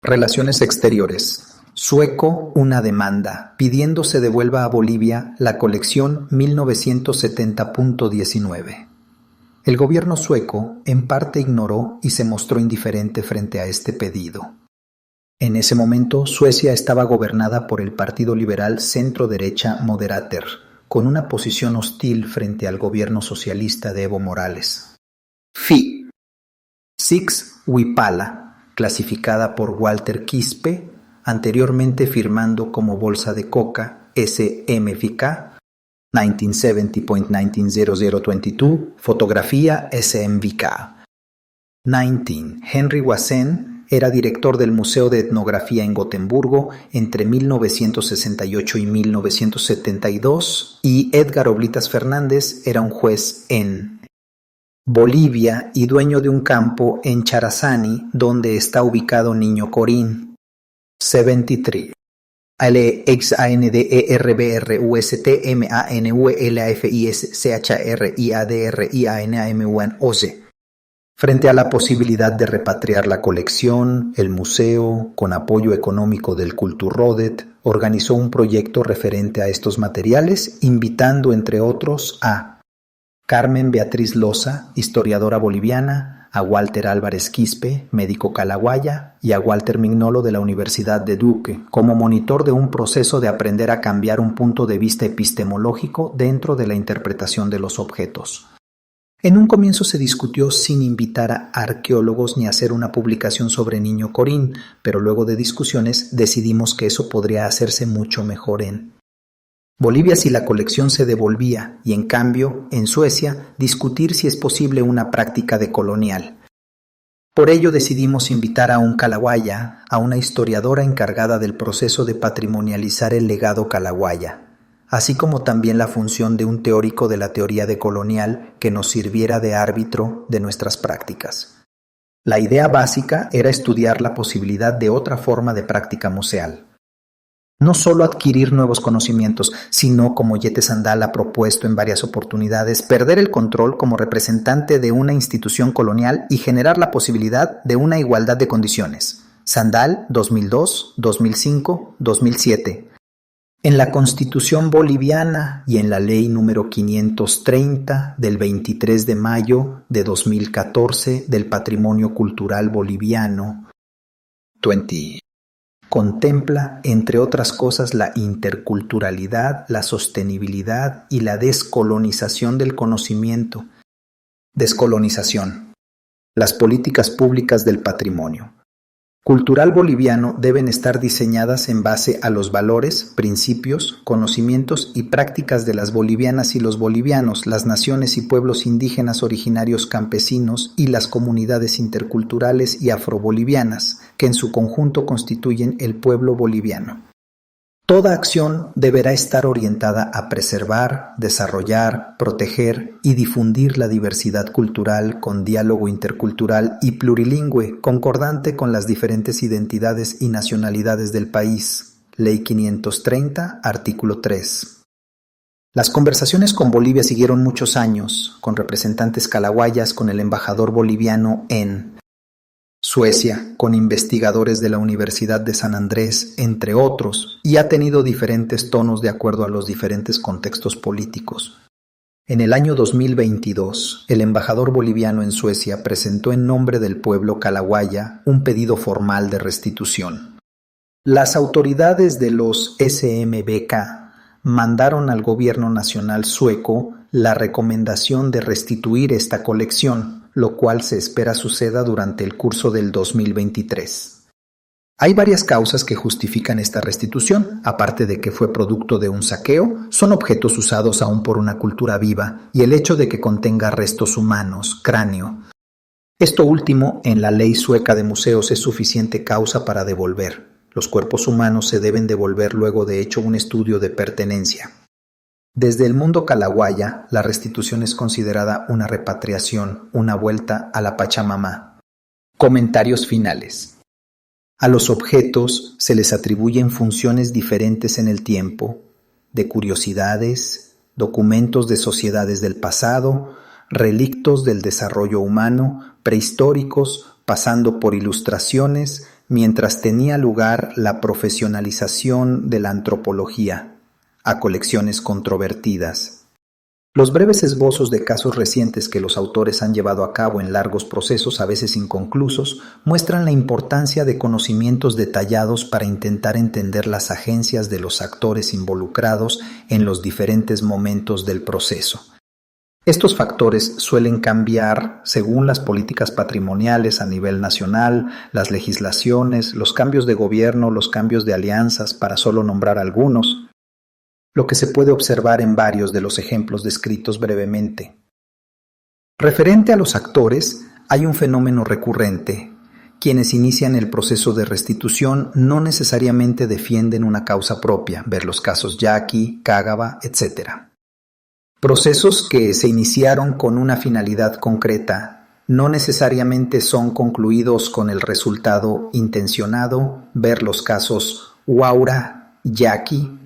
Relaciones Exteriores sueco una demanda pidiendo se devuelva a Bolivia la colección 1970.19. El gobierno sueco en parte ignoró y se mostró indiferente frente a este pedido. En ese momento, Suecia estaba gobernada por el partido liberal centro-derecha Moderater, con una posición hostil frente al gobierno socialista de Evo Morales. FI. Six Wipala, clasificada por Walter Quispe, anteriormente firmando como bolsa de coca SMVK, 1970.190022, fotografía SMVK. 19. Henry Huacén era director del Museo de Etnografía en Gotemburgo entre 1968 y 1972 y Edgar Oblitas Fernández era un juez en Bolivia y dueño de un campo en Charazani donde está ubicado Niño Corín. 73. ALEXANDERBRUSTMANUELAFISCHRIADRIADRIANAMUAN frente a la posibilidad de repatriar la colección, el museo, con apoyo económico del Kulturrådet, organizó un proyecto referente a estos materiales, invitando entre otros a Carmen Beatriz Loza, historiadora boliviana, a Walter Álvarez Quispe, médico calahuaya, y a Walter Mignolo de la Universidad de Duque, como monitor de un proceso de aprender a cambiar un punto de vista epistemológico dentro de la interpretación de los objetos. En un comienzo se discutió sin invitar a arqueólogos ni hacer una publicación sobre Niño Corín, pero luego de discusiones decidimos que eso podría hacerse mucho mejor en Bolivia si la colección se devolvía y en cambio, en Suecia, discutir si es posible una práctica decolonial. Por ello decidimos invitar a un calahuaya, a una historiadora encargada del proceso de patrimonializar el legado calahuaya, así como también la función de un teórico de la teoría decolonial que nos sirviera de árbitro de nuestras prácticas. La idea básica era estudiar la posibilidad de otra forma de práctica museal. No solo adquirir nuevos conocimientos, sino, como Yete Sandal ha propuesto en varias oportunidades, perder el control como representante de una institución colonial y generar la posibilidad de una igualdad de condiciones. Sandal, 2002, 2005, 2007. En la Constitución boliviana y en la Ley número 530 del 23 de mayo de 2014 del Patrimonio Cultural Boliviano, 20. Contempla, entre otras cosas, la interculturalidad, la sostenibilidad y la descolonización del conocimiento. Descolonización. Las políticas públicas del patrimonio cultural boliviano deben estar diseñadas en base a los valores, principios, conocimientos y prácticas de las bolivianas y los bolivianos, las naciones y pueblos indígenas originarios campesinos y las comunidades interculturales y afrobolivianas, que en su conjunto constituyen el pueblo boliviano. Toda acción deberá estar orientada a preservar, desarrollar, proteger y difundir la diversidad cultural con diálogo intercultural y plurilingüe, concordante con las diferentes identidades y nacionalidades del país. Ley 530, artículo 3. Las conversaciones con Bolivia siguieron muchos años, con representantes calahuayas, con el embajador boliviano en Suecia, con investigadores de la Universidad de San Andrés, entre otros, y ha tenido diferentes tonos de acuerdo a los diferentes contextos políticos. En el año 2022, el embajador boliviano en Suecia presentó en nombre del pueblo calahuaya un pedido formal de restitución. Las autoridades de los SMBK mandaron al gobierno nacional sueco la recomendación de restituir esta colección, lo cual se espera suceda durante el curso del 2023. Hay varias causas que justifican esta restitución, aparte de que fue producto de un saqueo, son objetos usados aún por una cultura viva y el hecho de que contenga restos humanos, cráneo. Esto último, en la ley sueca de museos, es suficiente causa para devolver. Los cuerpos humanos se deben devolver luego de hecho un estudio de pertenencia. Desde el mundo calahuaya, la restitución es considerada una repatriación, una vuelta a la Pachamama. Comentarios finales. A los objetos se les atribuyen funciones diferentes en el tiempo, de curiosidades, documentos de sociedades del pasado, relictos del desarrollo humano, prehistóricos, pasando por ilustraciones, mientras tenía lugar la profesionalización de la antropología, a colecciones controvertidas. Los breves esbozos de casos recientes que los autores han llevado a cabo en largos procesos, a veces inconclusos, muestran la importancia de conocimientos detallados para intentar entender las agencias de los actores involucrados en los diferentes momentos del proceso. Estos factores suelen cambiar según las políticas patrimoniales a nivel nacional, las legislaciones, los cambios de gobierno, los cambios de alianzas, para solo nombrar algunos, lo que se puede observar en varios de los ejemplos descritos brevemente. Referente a los actores, hay un fenómeno recurrente. Quienes inician el proceso de restitución no necesariamente defienden una causa propia, ver los casos Yaqui, Cágaba, etc. Procesos que se iniciaron con una finalidad concreta no necesariamente son concluidos con el resultado intencionado, ver los casos Huaura, Yaqui.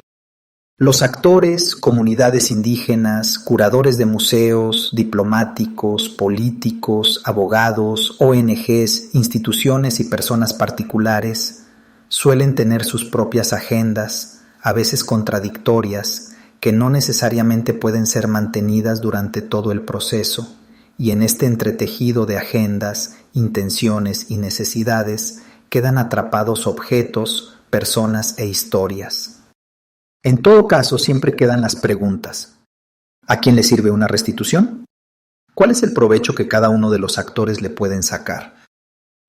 Los actores, comunidades indígenas, curadores de museos, diplomáticos, políticos, abogados, ONGs, instituciones y personas particulares suelen tener sus propias agendas, a veces contradictorias, que no necesariamente pueden ser mantenidas durante todo el proceso, y en este entretejido de agendas, intenciones y necesidades quedan atrapados objetos, personas e historias. En todo caso, siempre quedan las preguntas. ¿A quién le sirve una restitución? ¿Cuál es el provecho que cada uno de los actores le pueden sacar?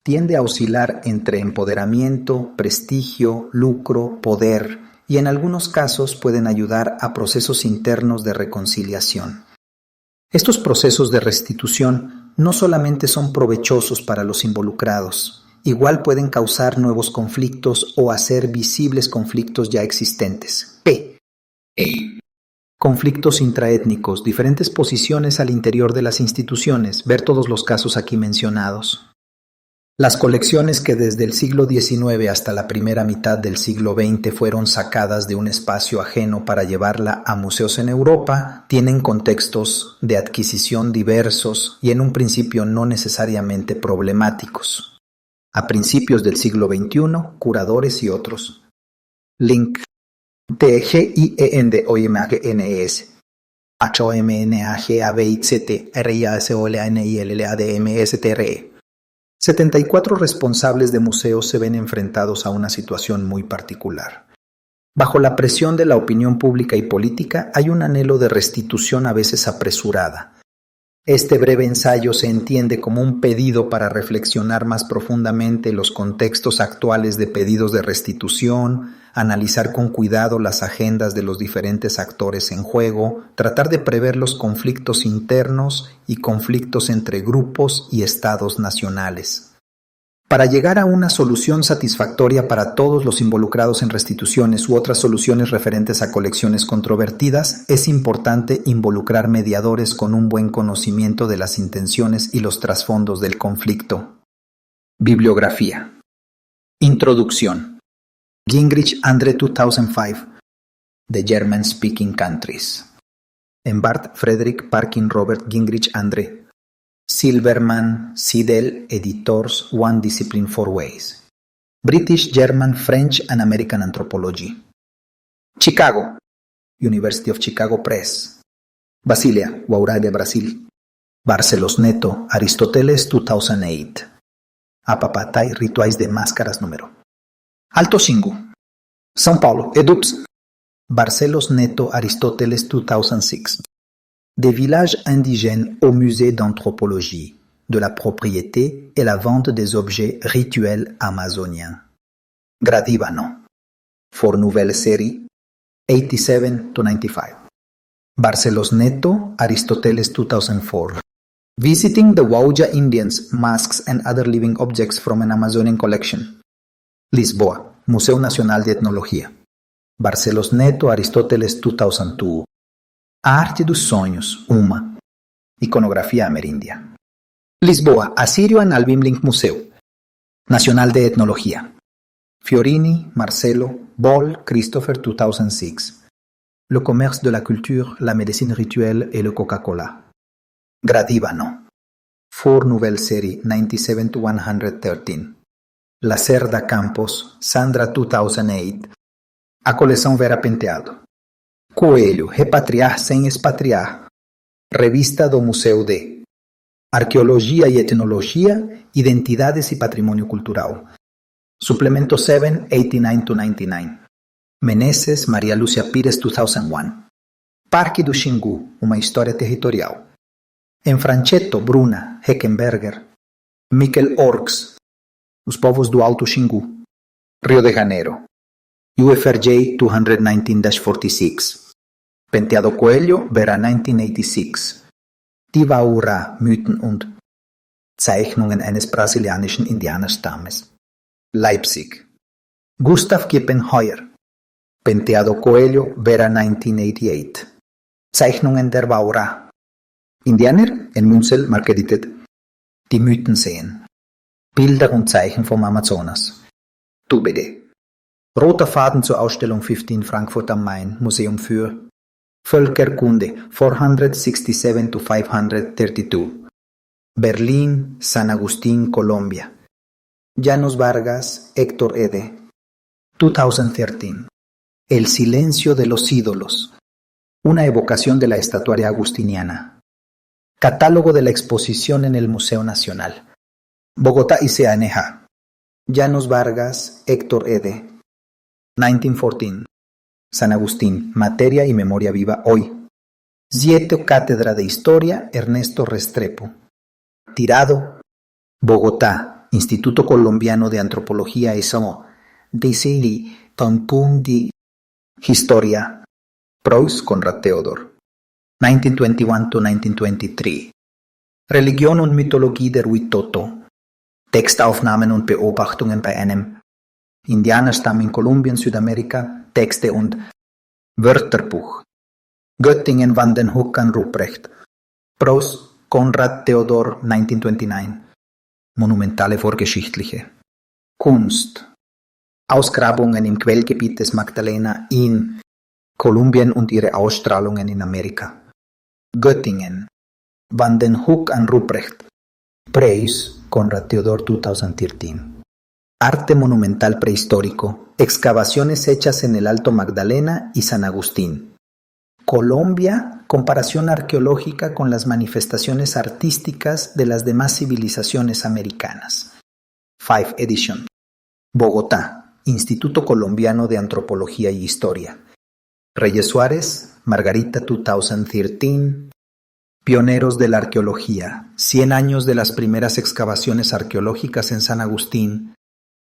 Tiende a oscilar entre empoderamiento, prestigio, lucro, poder, y en algunos casos pueden ayudar a procesos internos de reconciliación. Estos procesos de restitución no solamente son provechosos para los involucrados, igual pueden causar nuevos conflictos o hacer visibles conflictos ya existentes. Conflictos intraétnicos, diferentes posiciones al interior de las instituciones, ver todos los casos aquí mencionados. Las colecciones que desde el siglo XIX hasta la primera mitad del siglo XX fueron sacadas de un espacio ajeno para llevarla a museos en Europa tienen contextos de adquisición diversos y en un principio no necesariamente problemáticos. A principios del siglo XXI, curadores y otros. Link TGIEND-OIMAGNES HOMNAGABITZT-RIASOLANILLADMSTRE 74 responsables de museos se ven enfrentados a una situación muy particular. Bajo la presión de la opinión pública y política hay un anhelo de restitución a veces apresurada. Este breve ensayo se entiende como un pedido para reflexionar más profundamente los contextos actuales de pedidos de restitución, analizar con cuidado las agendas de los diferentes actores en juego, tratar de prever los conflictos internos y conflictos entre grupos y estados nacionales. Para llegar a una solución satisfactoria para todos los involucrados en restituciones u otras soluciones referentes a colecciones controvertidas, es importante involucrar mediadores con un buen conocimiento de las intenciones y los trasfondos del conflicto. Bibliografía. Introducción. Gingrich Andre 2005, The German-Speaking Countries. En Bart Frederick Parkin Robert Gingrich Andre. Silverman, Seidel, Editors, One Discipline Four Ways. British, German, French and American Anthropology. Chicago, University of Chicago Press. Brasília, Guaurá, Brasil. Barcelos Neto, Aristóteles 2008. Apapatay, Rituais de Máscaras número. Alto Xingu, São Paulo, Edups. Barcelos Neto, Aristóteles 2006. Des villages indigènes au musée d'anthropologie, de la propriété et la vente des objets rituels amazoniens. Gradivano, for nouvelle série, 87-95. Barcelos Neto, Aristoteles 2004. Visiting the Wauja Indians, masks and other living objects from an Amazonian collection. Lisboa, Museu Nacional de Etnologia. Barcelos Neto, Aristóteles 2002. A Arte dos Sonhos, uma. Iconografia ameríndia. Lisboa, Assírio and Albin Museu. Nacional de Etnologia. Fiorini, Marcelo, Ball, Christopher 2006. Le commerce de la culture, la médecine rituelle et le Coca-Cola. Gradivano. Four Nouvelle Série 97-113. Lacerda Campos, Sandra 2008. A coleção Vera Penteado. Coelho, Repatriar sem expatriar. Revista do Museu de Arqueologia e Etnologia, Identidades e Patrimônio Cultural. Suplemento 7, 89-99. Meneses, Maria Lúcia Pires 2001. Parque do Xingu, uma história territorial. Em Franchetto, Bruna, Heckenberger. Miquel Orks, Os povos do Alto Xingu. Rio de Janeiro. UFRJ 219-46. Penteado Coelho, Vera 1986. Tivaourá, Mythen und Zeichnungen eines brasilianischen Indianerstammes. Leipzig. Gustav Kiepenheuer. Penteado Coelho, Vera 1988. Zeichnungen der Waura. Indianer in Münzel, Margeritet. Die Mythen sehen. Bilder und Zeichen vom Amazonas. Tubede. Roter Faden zur Ausstellung 15 Frankfurt am Main, Museum für Völkerkunde 467-532. Berlin, San Agustín, Colombia. Llanos Vargas, Héctor Ede. 2013. El silencio de los ídolos. Una evocación de la estatuaria agustiniana. Catálogo de la exposición en el Museo Nacional. Bogotá y CNH. Llanos Vargas, Héctor Ede. 1914. San Agustín, Materia y Memoria Viva Hoy. Zieto Cátedra de Historia, Ernesto Restrepo. Tirado. Bogotá, Instituto Colombiano de Antropología y Samo. Desiri, Tampum di Historia. Preuss, Konrad Theodor. 1921-1923. Religion und Mythologie der Huitoto. Textaufnahmen und Beobachtungen bei einem Indianerstamm in Kolumbien, Südamerika, Texte und Wörterbuch. Göttingen, Van den Hoek an Ruprecht. Preuss, Konrad Theodor, 1929. Monumentale vorgeschichtliche. Kunst. Ausgrabungen im Quellgebiet des Magdalena in Kolumbien und ihre Ausstrahlungen in Amerika. Göttingen. Van den Hoek an Ruprecht. Preuss, Konrad Theodor, 2013. Arte monumental prehistórico. Excavaciones hechas en el Alto Magdalena y San Agustín. Colombia, comparación arqueológica con las manifestaciones artísticas de las demás civilizaciones americanas. 5th edition. Bogotá, Instituto Colombiano de Antropología y Historia. Reyes Suárez, Margarita 2013. Pioneros de la arqueología. 100 años de las primeras excavaciones arqueológicas en San Agustín.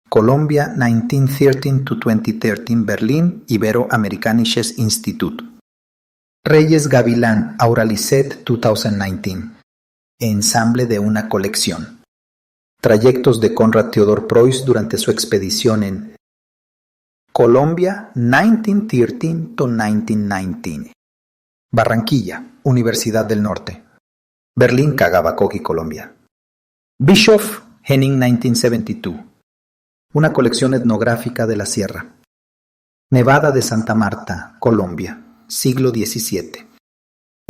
Colombia, 1913-2013, Berlín, Ibero-Amerikanisches Institut. Reyes Gavilán, Aura Lisset, 2019. Ensamble de una colección. Trayectos de Konrad Theodor Preuss durante su expedición en Colombia, 1913-1919. Barranquilla, Universidad del Norte. Berlín, Cagabacoqui, Colombia. Bischoff, Henning, 1972. Una colección etnográfica de la sierra. Nevada de Santa Marta, Colombia, siglo XVII.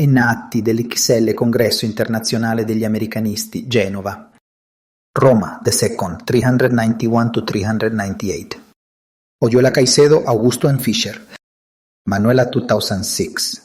In atti dell'XL Congresso Internazionale degli Americanisti, Genova. Roma, the second, 391 to 398. Oyuela Caicedo, Augusto and Fisher. Manuela 2006.